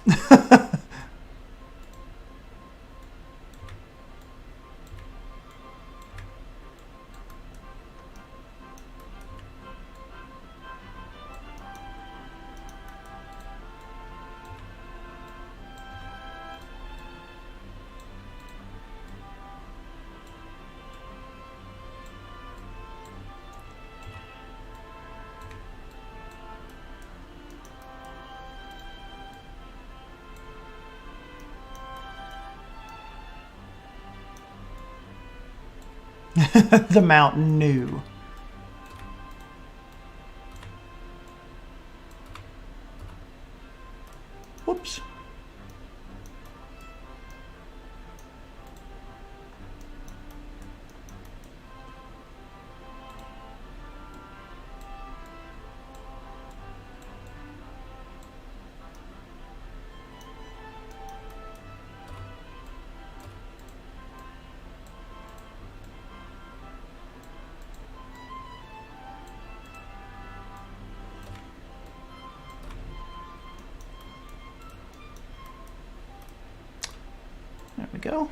The mountain knew. Whoops. There we go.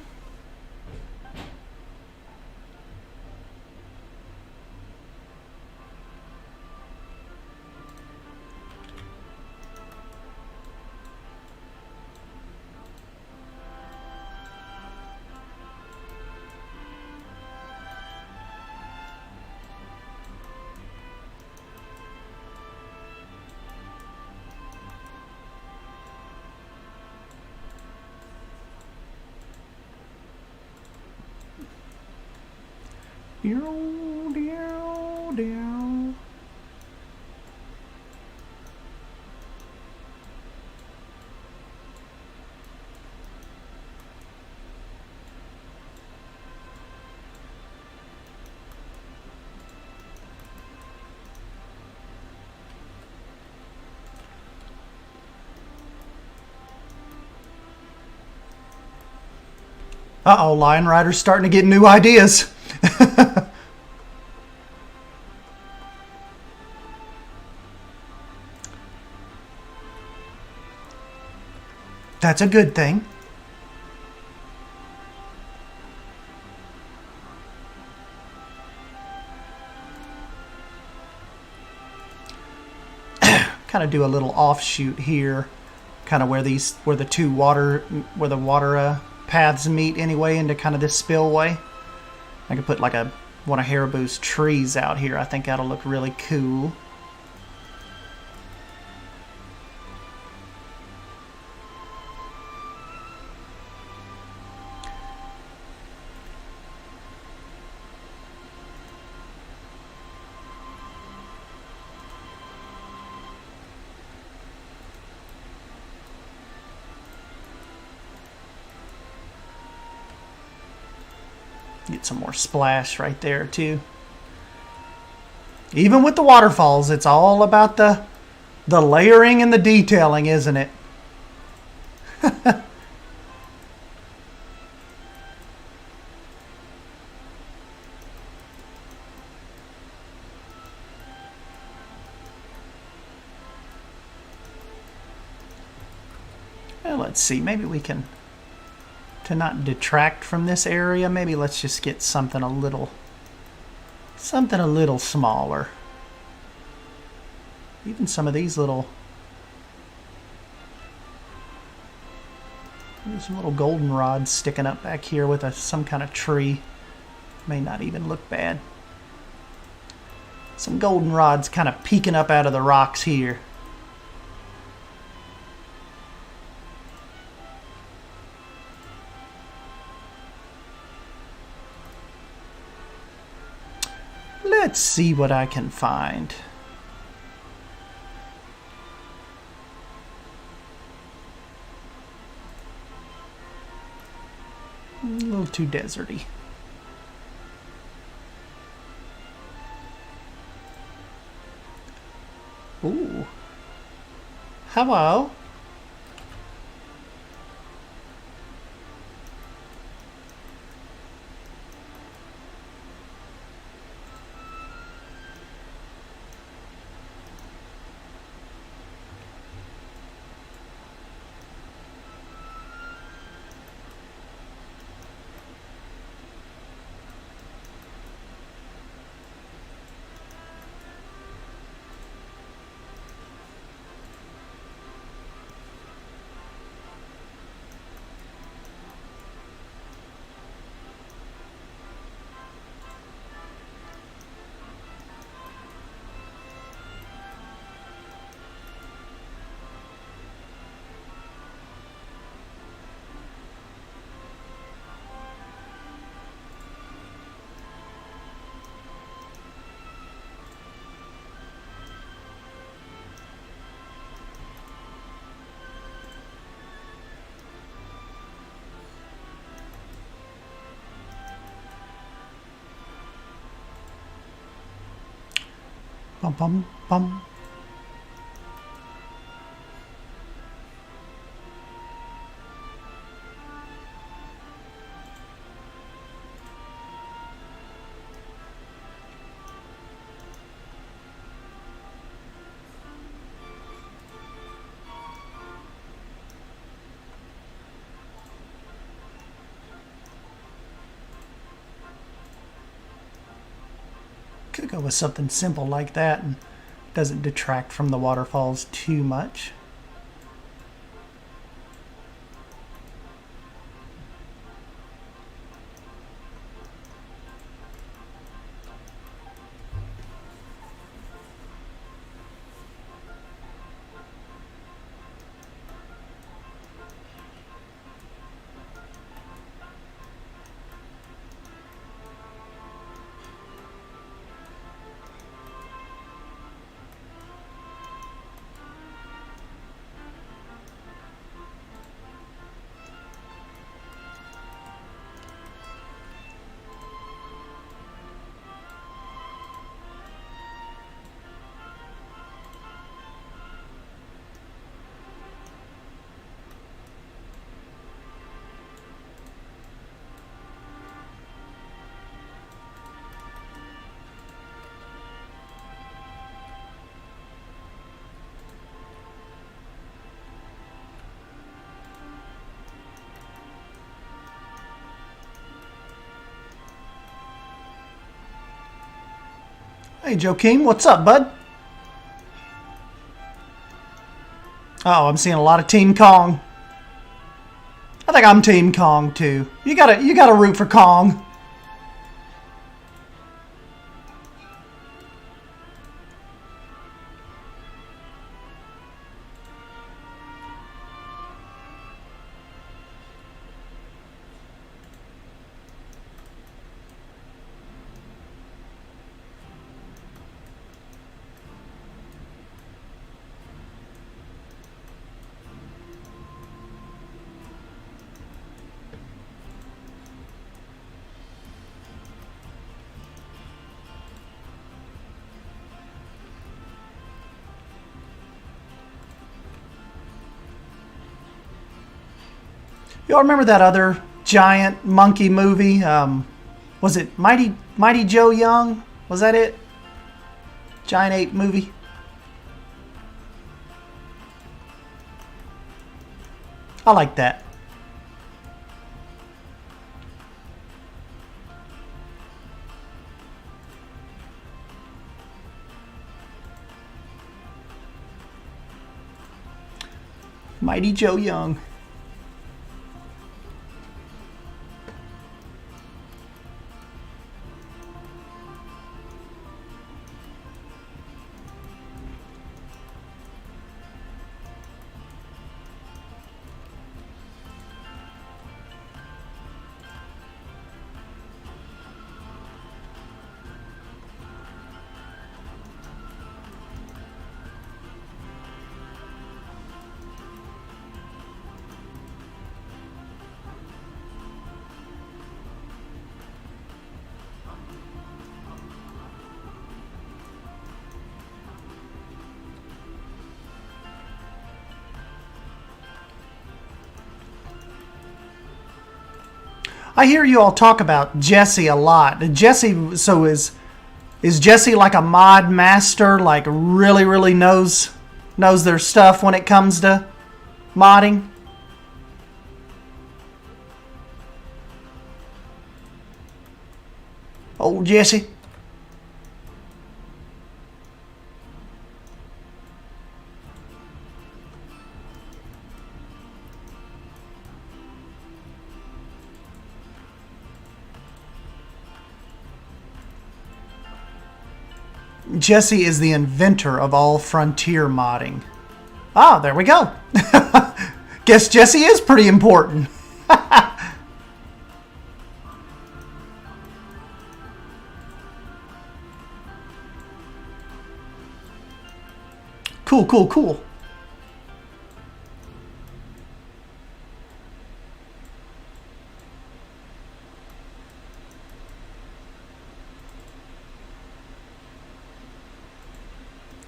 Deow, deow, deow. Uh-oh, LionRider's starting to get new ideas. That's a good thing. Kind of do a little offshoot here, kind of where the water paths meet anyway into kind of this spillway. I could put like one of Haribo's trees out here. I think that'll look really cool. Get some more splash right there too. Even with the waterfalls, it's all about the layering and the detailing, isn't it? Well, let's see, maybe we can, to not detract from this area, maybe let's just get something a little smaller. Even some of these there's some little goldenrods sticking up back here with some kind of tree. May not even look bad. Some goldenrods kind of peeking up out of the rocks here. Let's see what I can find. A little too deserty. Ooh. Hello. Bum bum bum. Could go with something simple like that and doesn't detract from the waterfalls too much. Hey, Joakim, what's up, bud? Oh, I'm seeing a lot of Team Kong. I think I'm Team Kong too. You gotta root for Kong. Y'all remember that other giant monkey movie? Was it Mighty Joe Young? Was that it? Giant ape movie? I like that. Mighty Joe Young. I hear you all talk about Jesse a lot. Jesse, so is Jesse like a mod master? Like really knows their stuff when it comes to modding? Oh, Jesse. Jesse is the inventor of all frontier modding. Ah, there we go. Guess Jesse is pretty important. Cool.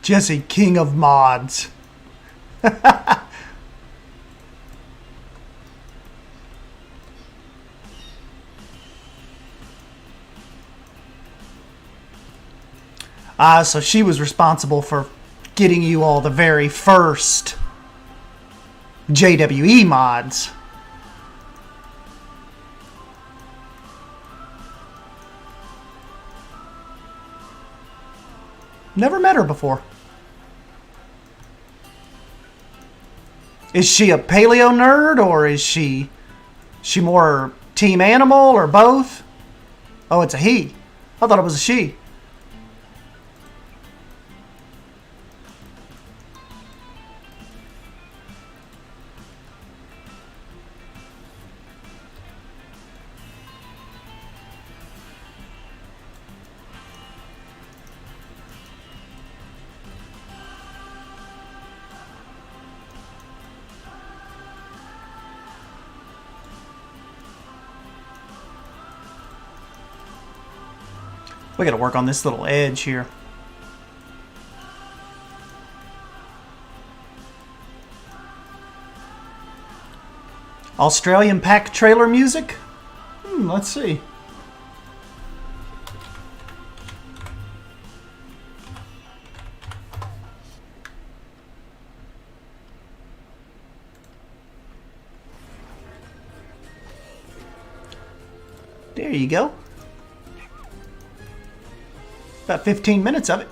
Jesse, king of mods. So she was responsible for getting you all the very first JWE mods. Never met her before. Is she a paleo nerd, or is she more team animal, or both? Oh, it's a he. I thought it was a she. We gotta work on this little edge here. Australian pack trailer music? Let's see. There you go. About 15 minutes of it.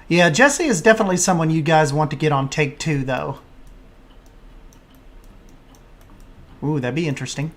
Yeah, Jesse is definitely someone you guys want to get on Take-Two, though. Ooh, that'd be interesting.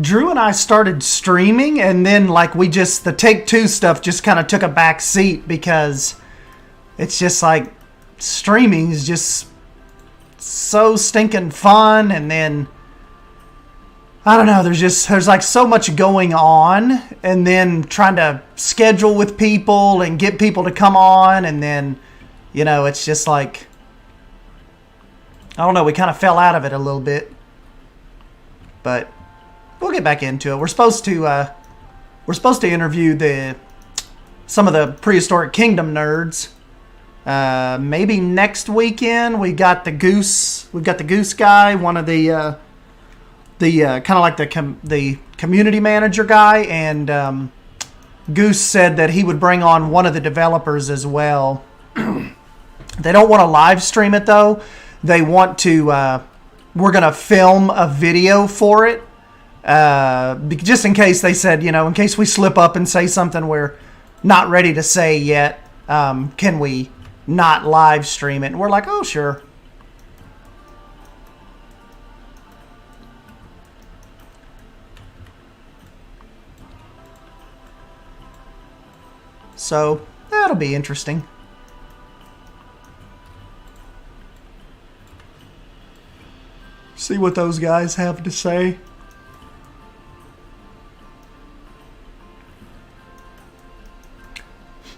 Drew and I started streaming, and then like the Take-Two stuff just kind of took a back seat because it's just like streaming is just so stinking fun, and then I don't know, there's like so much going on, and then trying to schedule with people and get people to come on, and then it's just like I don't know, we kind of fell out of it a little bit, but we'll get back into it. We're supposed to interview some of the Prehistoric Kingdom nerds. Maybe next weekend. We've got the Goose guy, one of the kind of like the community manager guy, and Goose said that he would bring on one of the developers as well. They don't want to live stream it though. They want to. We're gonna film a video for it. Just in case, they said, in case we slip up and say something we're not ready to say yet, can we not live stream it? And we're like, oh, sure. So that'll be interesting. See what those guys have to say.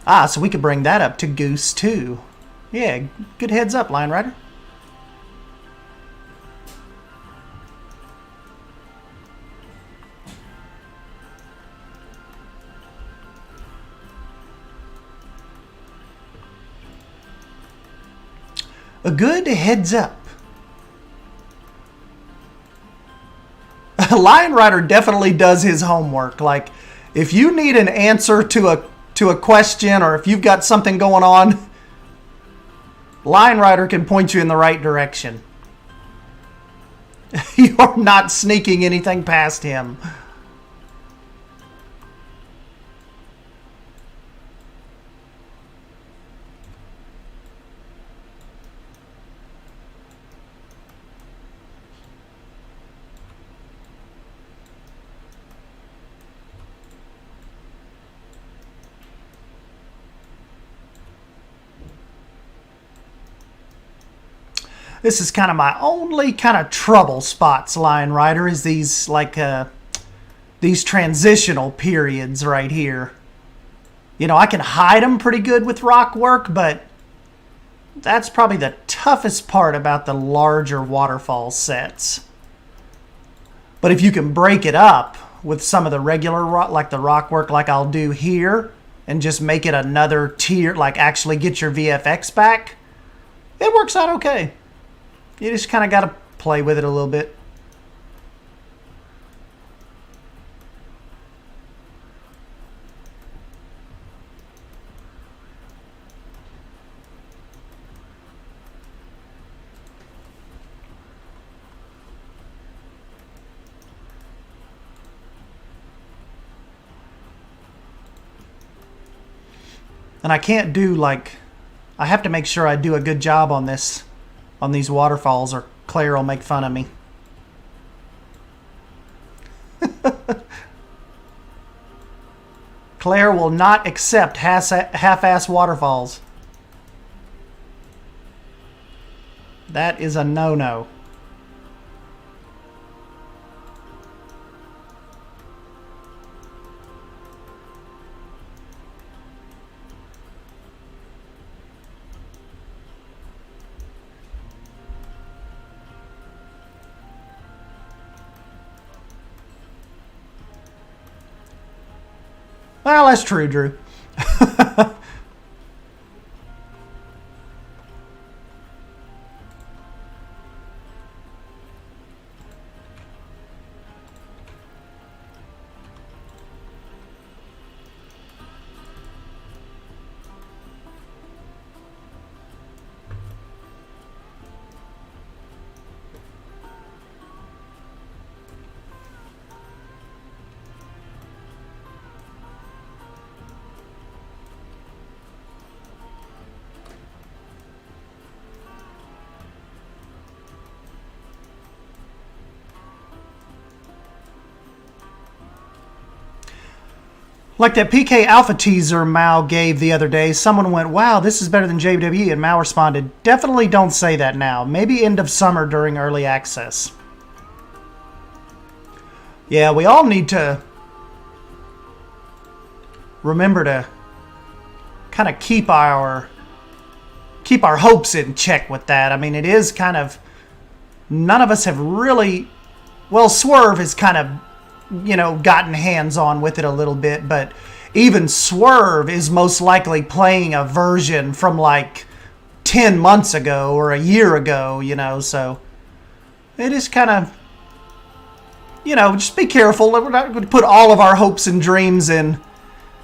Ah, so we could bring that up to Goose, too. Yeah, good heads up, LionRider. A good heads up. LionRider definitely does his homework. Like, if you need an answer to a question, or if you've got something going on, LionRider can point you in the right direction. You're not sneaking anything past him. This is kind of my only kind of trouble spots, LionRider, is these these transitional periods right here. I can hide them pretty good with rock work, but that's probably the toughest part about the larger waterfall sets. But if you can break it up with some of the regular rock, like the rock work like I'll do here, and just make it another tier, like actually get your VFX back, it works out okay. You just kind of got to play with it a little bit. And I can't do I have to make sure I do a good job on these waterfalls, or Claire will make fun of me. Claire will not accept half-ass waterfalls. That is a no-no. Well, that's true, Drew. Like that PK Alpha teaser Mao gave the other day, someone went, wow, this is better than JWE, and Mao responded, definitely don't say that now. Maybe end of summer during early access. Yeah, we all need to remember to kind of keep our hopes in check with that. I mean, it is kind of, none of us have really, well, Swerve has kind of, you know, gotten hands-on with it a little bit, but even Swerve is most likely playing a version from like 10 months ago or a year ago, you know, so it is kind of, you know, just be careful. We're not going to put all of our hopes and dreams in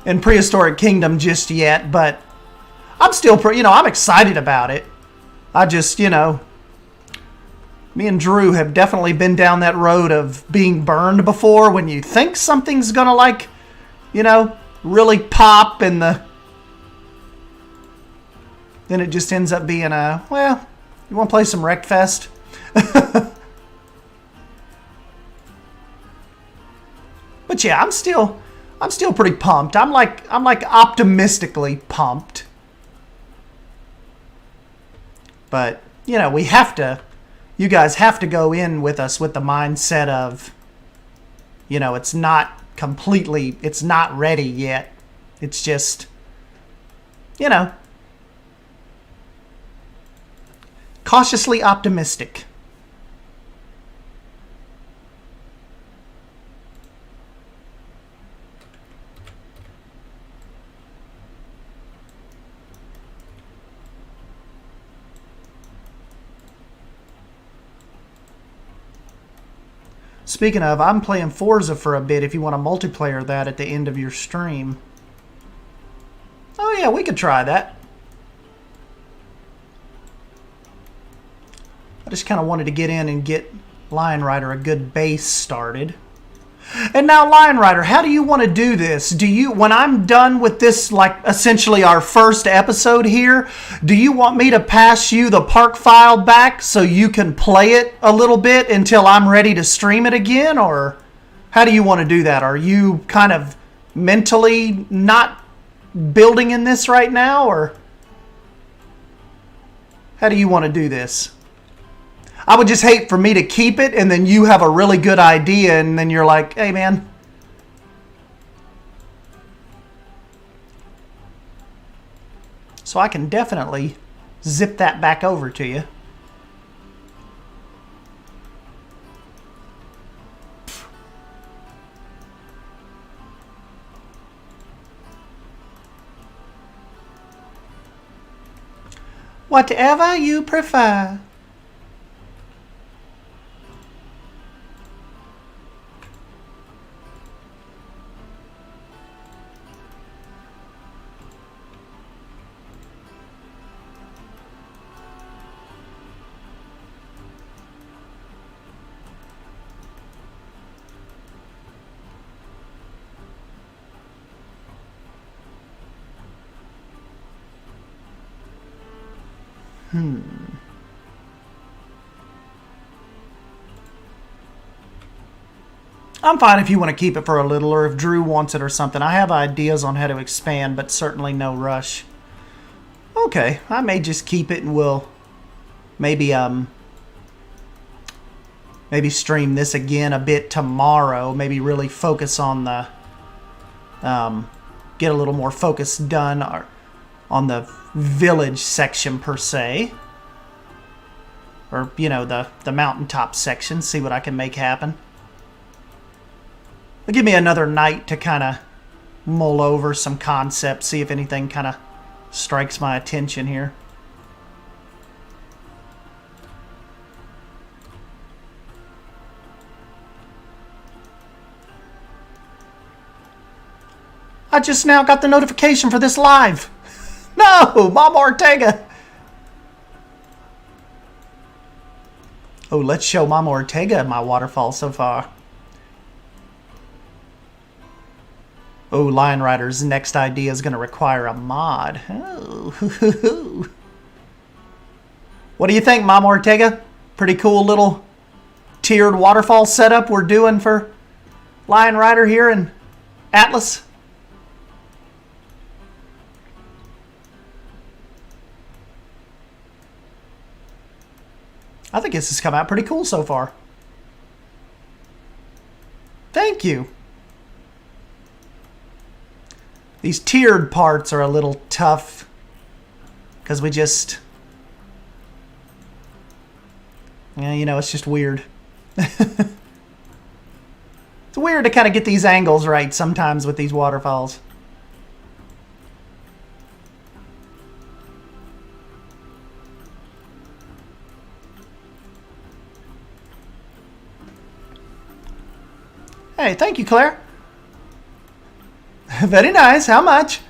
Prehistoric Kingdom just yet, but I'm still, you know, I'm excited about it. I just, you know, me and Drew have definitely been down that road of being burned before when you think something's gonna, like, you know, really pop and then it just ends up being a, well, you want to play some Wreckfest? But yeah, I'm still pretty pumped. I'm like optimistically pumped. But, you know, we have to, you guys have to go in with us with the mindset of, you know, it's not completely, it's not ready yet. It's just, you know, cautiously optimistic. Speaking of, I'm playing Forza for a bit if you want to multiplayer that at the end of your stream. Oh yeah, we could try that. I just kind of wanted to get in and get LionRider a good base started. And now, LionRider, how do you want to do this? Do you, when I'm done with this, like, essentially our first episode here, do you want me to pass you the park file back so you can play it a little bit until I'm ready to stream it again? Or how do you want to do that? Are you kind of mentally not building in this right now? Or how do you want to do this? I would just hate for me to keep it and then you have a really good idea and then you're like, hey man. So I can definitely zip that back over to you. Whatever you prefer. I'm fine if you want to keep it for a little or if Drew wants it or something. I have ideas on how to expand, but certainly no rush. Okay, I may just keep it and we'll maybe stream this again a bit tomorrow. Maybe really focus on the get a little more focus done on the village section per se. Or, you know, the mountaintop section. See what I can make happen. It'll give me another night to kind of mull over some concepts, see if anything kind of strikes my attention here. I just now got the notification for this live. No, Mama Ortega. Oh, let's show Mama Ortega my waterfall so far. Oh, LionRider's next idea is going to require a mod. Oh. What do you think, Mama Ortega? Pretty cool little tiered waterfall setup we're doing for LionRider here in Atlas. I think this has come out pretty cool so far. Thank you. These tiered parts are a little tough because we just, yeah, you know, it's just weird. It's weird to kind of get these angles right sometimes with these waterfalls. Hey, thank you, Claire. Very nice. How much?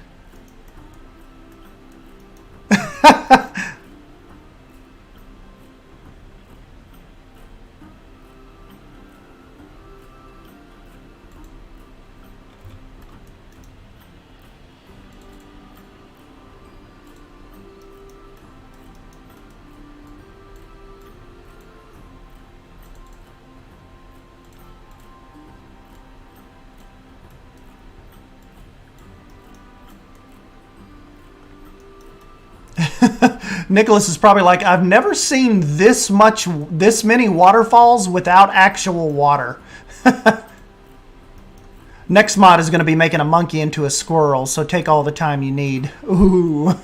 Nicholas is probably like, I've never seen this many waterfalls without actual water. Next mod is going to be making a monkey into a squirrel, so take all the time you need. Ooh.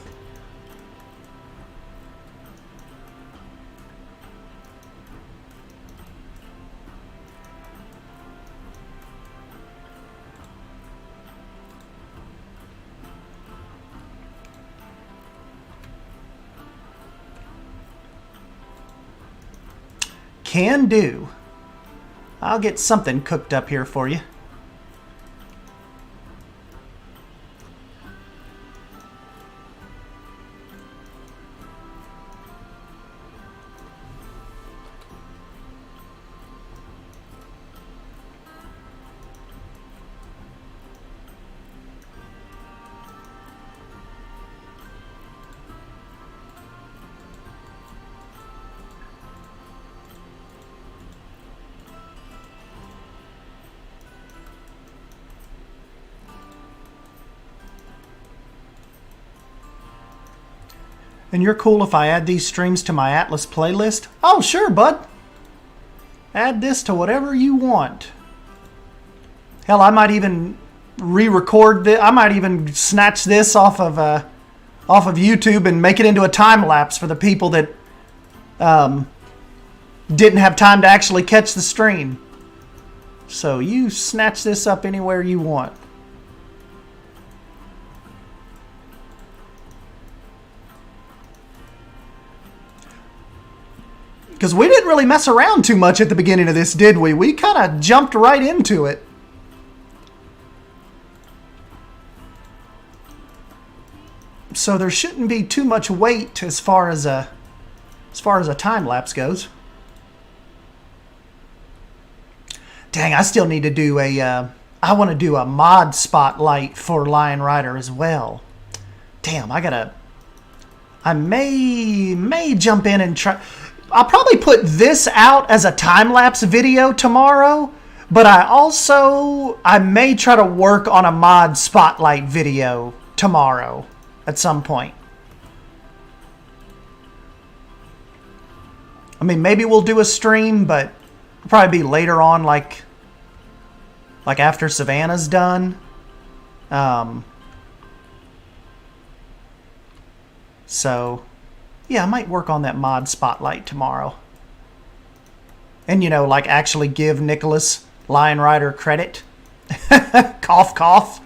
Can do. I'll get something cooked up here for you. And you're cool if I add these streams to my Atlas playlist? Oh, sure, bud. Add this to whatever you want. Hell, I might even re-record this. I might even snatch this off of YouTube and make it into a time lapse for the people that didn't have time to actually catch the stream. So you snatch this up anywhere you want. Because we didn't really mess around too much at the beginning of this, did we? We kind of jumped right into it. So there shouldn't be too much wait as far as a time lapse goes. Dang, I still need to do a. I want to do a mod spotlight for LionRider as well. Damn, I may jump in and try. I'll probably put this out as a time-lapse video tomorrow, but I may try to work on a mod spotlight video tomorrow at some point. I mean, maybe we'll do a stream, but it'll probably be later on, like after Savannah's done. So... yeah, I might work on that mod spotlight tomorrow. And, you know, like actually give Nicholas LionRider credit. Cough, cough.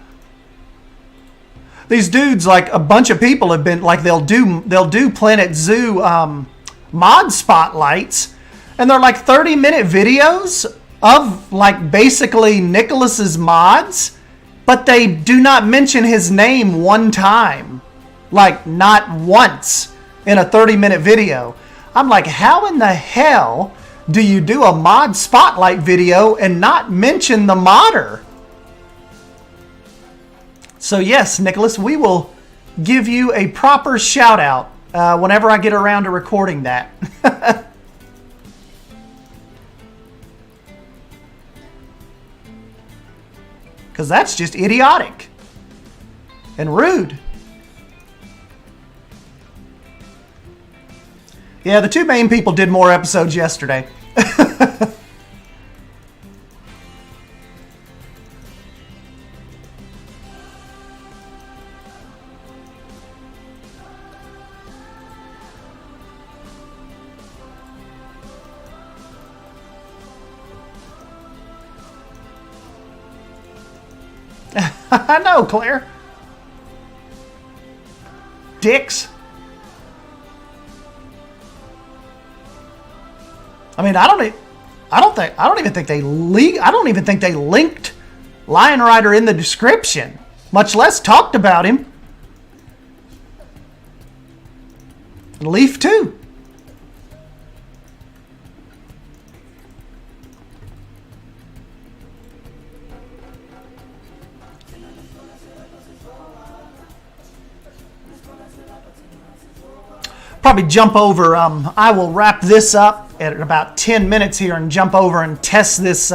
these dudes, like a bunch of people have been like, they'll do Planet Zoo mod spotlights, and they're like 30-minute videos of like basically Nicholas's mods, but they do not mention his name one time, like not once in a 30-minute video. I'm like, how in the hell do you do a mod spotlight video and not mention the modder? So yes, Nicholas, we will give you a proper shout out whenever I get around to recording that. Because that's just idiotic and rude. Yeah, the two main people did more episodes yesterday. I know, Claire. Dicks. I mean, I don't even think they linked LionRider in the description, much less talked about him. And Leaf too. Probably jump over. I will wrap this up at about 10 minutes here and jump over and test this,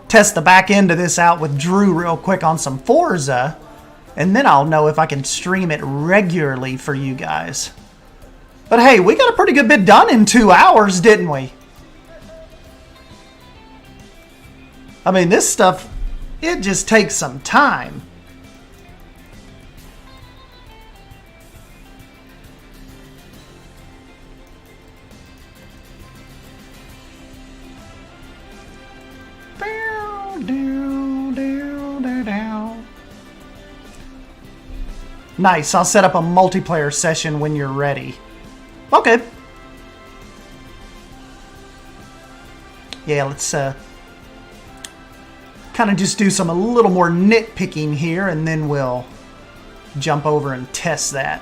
test the back end of this out with Drew real quick on some Forza, and then I'll know if I can stream it regularly for you guys. But hey, we got a pretty good bit done in 2 hours, didn't we? I mean, this stuff, it just takes some time. Nice, I'll set up a multiplayer session when you're ready. Okay. Yeah, let's kind of just do a little more nitpicking here, and then we'll jump over and test that.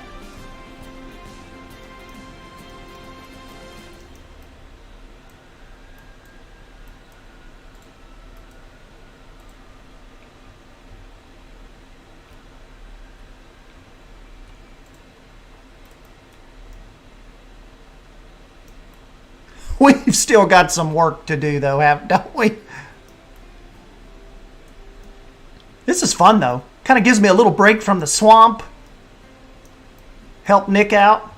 We've still got some work to do, though, don't we? This is fun, though. Kind of gives me a little break from the swamp. Help Nick out.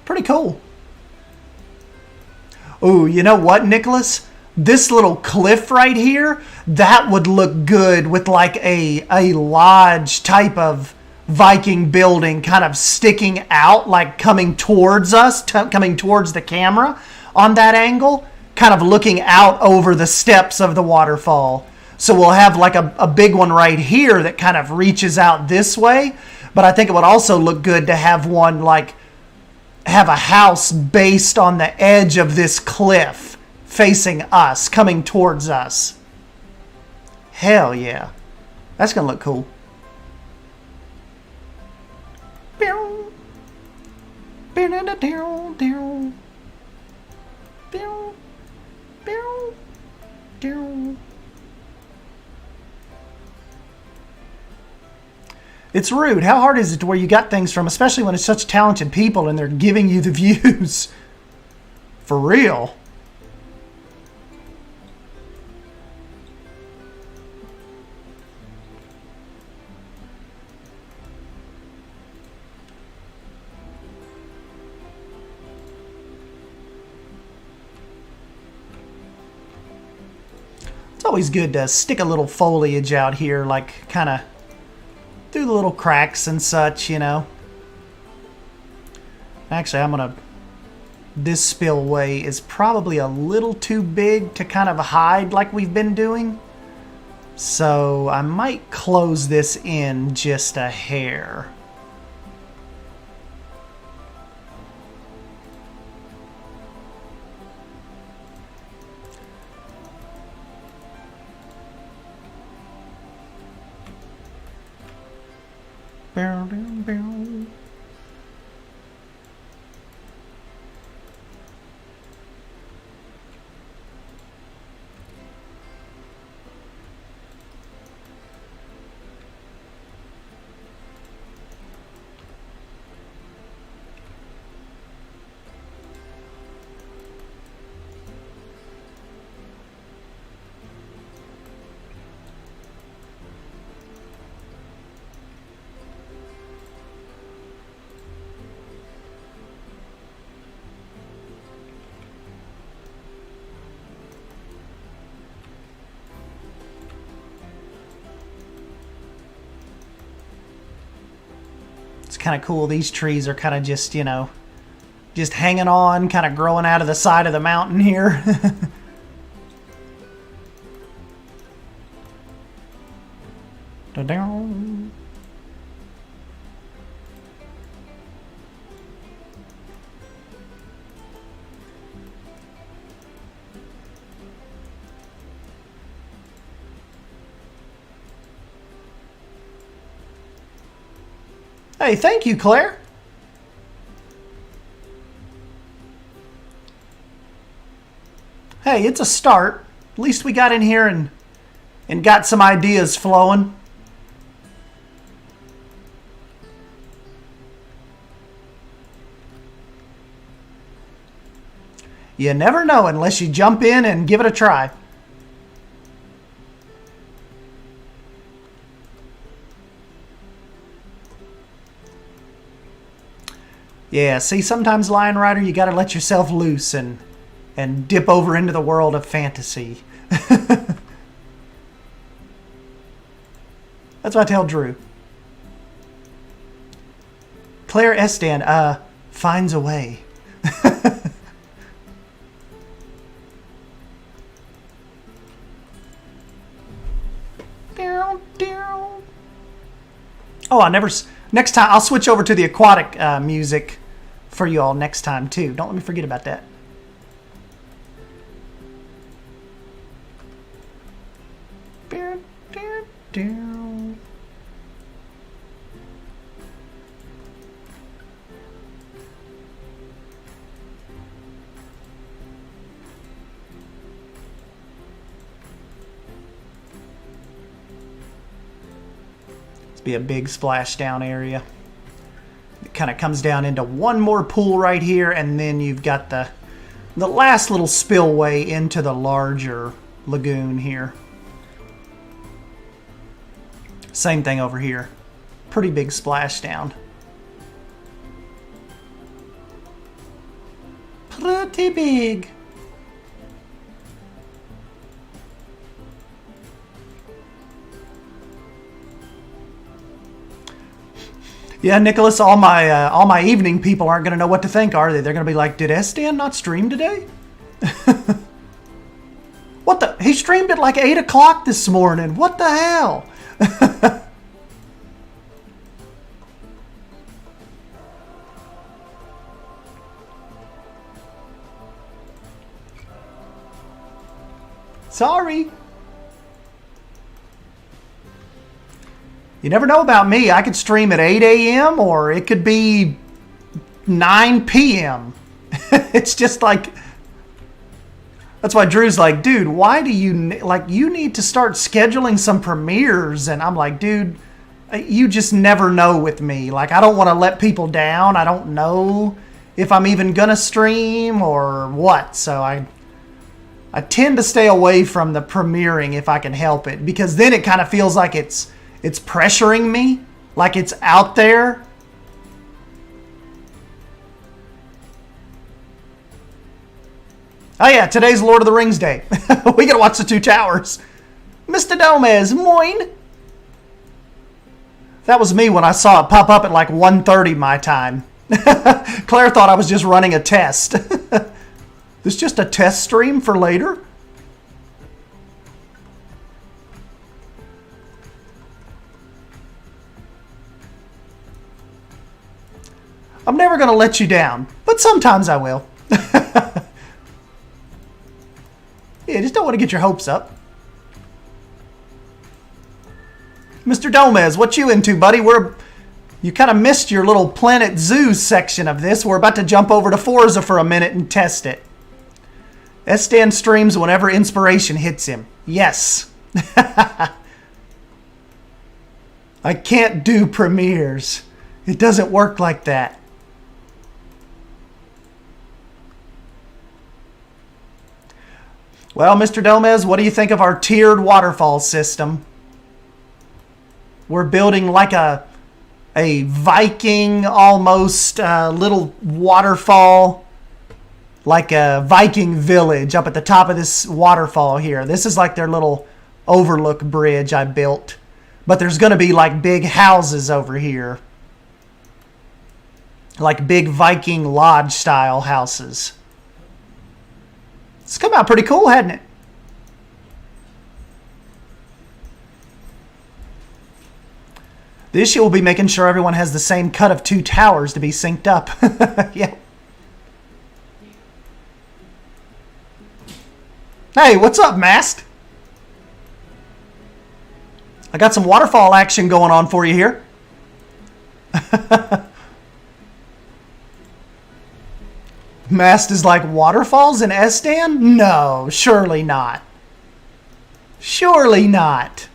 Pretty cool. Ooh, you know what, Nicholas? This little cliff right here, that would look good with like a lodge type of Viking building kind of sticking out, like coming towards us, coming towards the camera on that angle, kind of looking out over the steps of the waterfall. So we'll have like a big one right here that kind of reaches out this way. But I think it would also look good to have one like, have a house based on the edge of this cliff facing us, coming towards us. Hell yeah. That's going to look cool. It's rude. How hard is it to where you got things from, especially when it's such talented people and they're giving you the views? For real. It's always good to stick a little foliage out here, like kind of through the little cracks and such, you know. Actually, this spillway is probably a little too big to kind of hide like we've been doing. So I might close this in just a hair. Bow, bow, bow. It's kind of cool. These trees are kind of just, you know, just hanging on, kind of growing out of the side of the mountain here. Da-down. Hey, thank you, Claire. Hey, it's a start. At least we got in here and got some ideas flowing. You never know unless you jump in and give it a try. Yeah, see, sometimes LionRider, you gotta let yourself loose and dip over into the world of fantasy. That's what I tell Drew. Claire Estan, finds a way. Oh, next time, I'll switch over to the aquatic music for you all next time, too. Don't let me forget about that. Be a big splashdown area. It kind of comes down into one more pool right here, and then you've got the last little spillway into the larger lagoon here. Same thing over here. Pretty big splashdown. Pretty big. Yeah, Nicholas, all my evening people aren't going to know what to think, are they? They're going to be like, did Estan not stream today? What the? He streamed at like 8 o'clock this morning. What the hell? Sorry. You never know about me. I could stream at 8 a.m. or it could be 9 p.m. It's just like... That's why Drew's like, dude, why do you... Like, you need to start scheduling some premieres. And I'm like, dude, you just never know with me. Like, I don't want to let people down. I don't know if I'm even going to stream or what. So I tend to stay away from the premiering if I can help it. Because then it kind of feels like it's pressuring me, like it's out there. Oh yeah, today's Lord of the Rings Day. We gotta watch the Two Towers. Mr. Gomez, moin. That was me when I saw it pop up at like 1:30 my time. Claire thought I was just running a test. This just a test stream for later? I'm never going to let you down, but sometimes I will. Yeah, just don't want to get your hopes up. Mr. Gomez, what you into, buddy? You kind of missed your little Planet Zoo section of this. We're about to jump over to Forza for a minute and test it. S-Dan streams whenever inspiration hits him. Yes. I can't do premieres. It doesn't work like that. Well, Mr. Gomez, what do you think of our tiered waterfall system? We're building like a Viking almost little waterfall, like a Viking village up at the top of this waterfall here. This is like their little overlook bridge I built. But there's going to be like big houses over here. Like big Viking lodge style houses. It's come out pretty cool, hasn't it? The issue will be making sure everyone has the same cut of 2 towers to be synced up. Yeah. Hey, what's up, Mast? I got some waterfall action going on for you here. Mast is like, waterfalls in S-Dan? No, surely not. Surely not.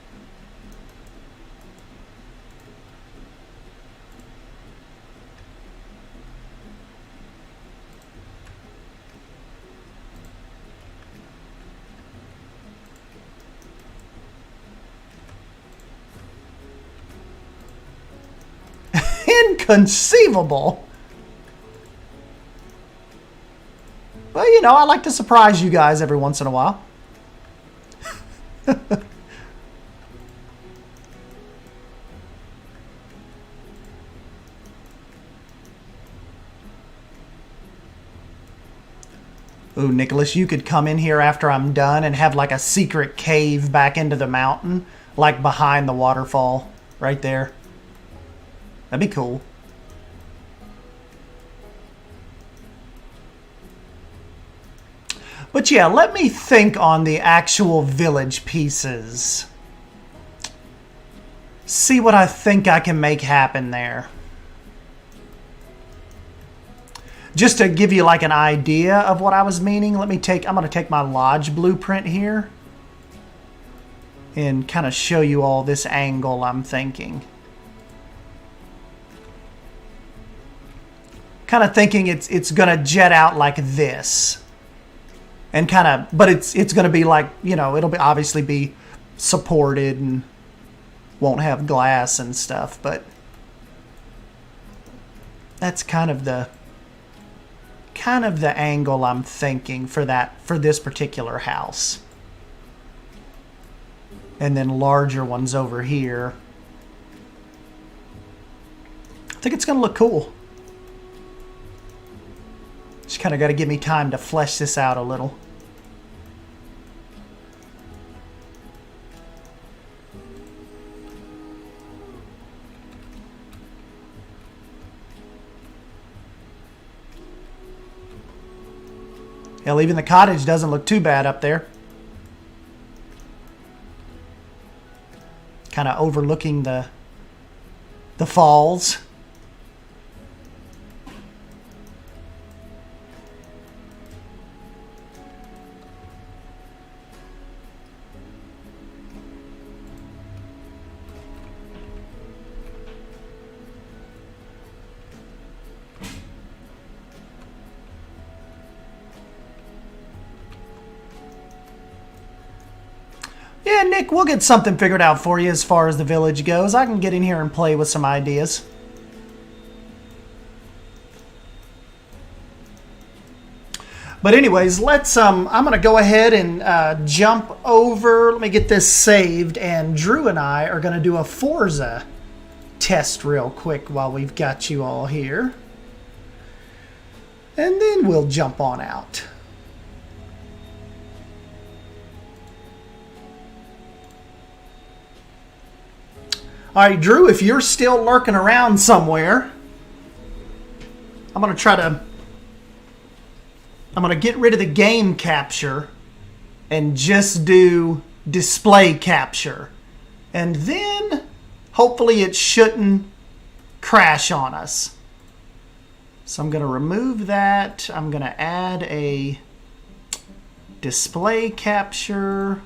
Inconceivable. Well, you know, I like to surprise you guys every once in a while. Ooh, Nicholas, you could come in here after I'm done and have like a secret cave back into the mountain, like behind the waterfall, right there. That'd be cool. But yeah, let me think on the actual village pieces. See what I think I can make happen there. Just to give you like an idea of what I was meaning, I'm going to take my lodge blueprint here and kind of show you all this angle I'm thinking. Kind of thinking it's going to jet out like this. And kind of, but it's going to be like, you know, it'll be obviously be supported and won't have glass and stuff, but that's kind of the angle I'm thinking for this particular house. And then larger ones over here. I think it's going to look cool. Just kind of got to give me time to flesh this out a little. Hell, even the cottage doesn't look too bad up there. Kind of overlooking the falls. Yeah, Nick, we'll get something figured out for you as far as the village goes. I can get in here and play with some ideas. But anyways, let's I'm going to go ahead and jump over. Let me get this saved, and Drew and I are going to do a Forza test real quick while we've got you all here. And then we'll jump on out. All right, Drew, if you're still lurking around somewhere, I'm going to try to... I'm going to get rid of the game capture and just do display capture. And then, hopefully it shouldn't crash on us. So I'm going to remove that. I'm going to add a display capture.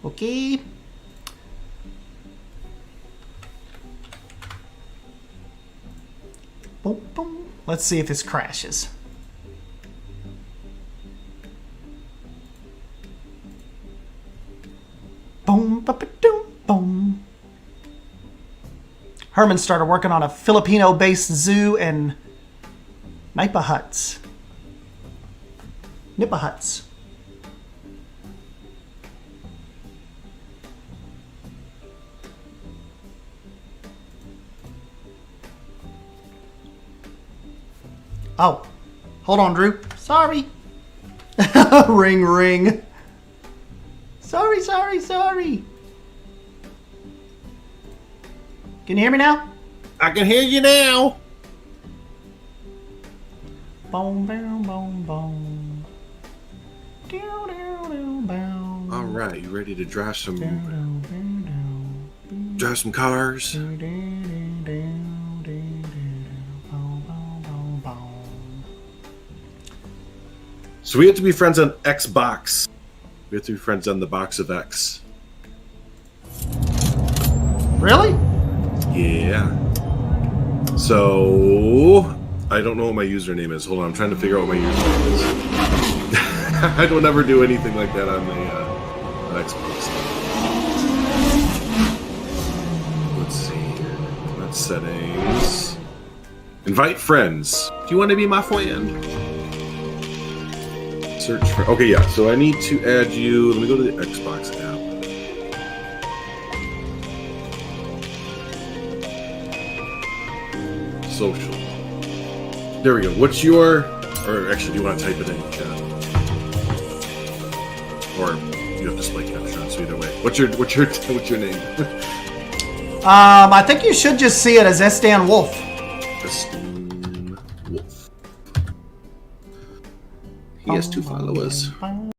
Okay. Boom, boom. Let's see if this crashes. Boom, ba-ba-doom, boom. Herman started working on a Filipino-based zoo in Nipa Huts. Nipa Huts. Oh, hold on, Drew. Sorry. Ring, ring. Sorry, sorry, sorry. Can you hear me now? I can hear you now. Boom, boom, boom, boom. Dow, dow, dow, bow. All right, you ready to drive some Dow, dow, dow, dow. drive some cars? Dow, dow, dow, dow, dow, bow, bow, bow, bow. So we have to be friends on Xbox. We have to be friends on the box of X. Really? Yeah. So I don't know what my username is. Hold on, I'm trying to figure out what my username is. I don't ever do anything like that on the on Xbox. Let's see. That's settings. Invite friends. Do you want to be my friend? Search for. Okay, yeah. So I need to add you. Let me go to the Xbox app. Social. There we go. What's your? Or actually, do you want to type it in chat? Or you have display capture. So either way. What's your name? I think you should just see it as Estan Wolf. Estan Wolf. He has 2 followers.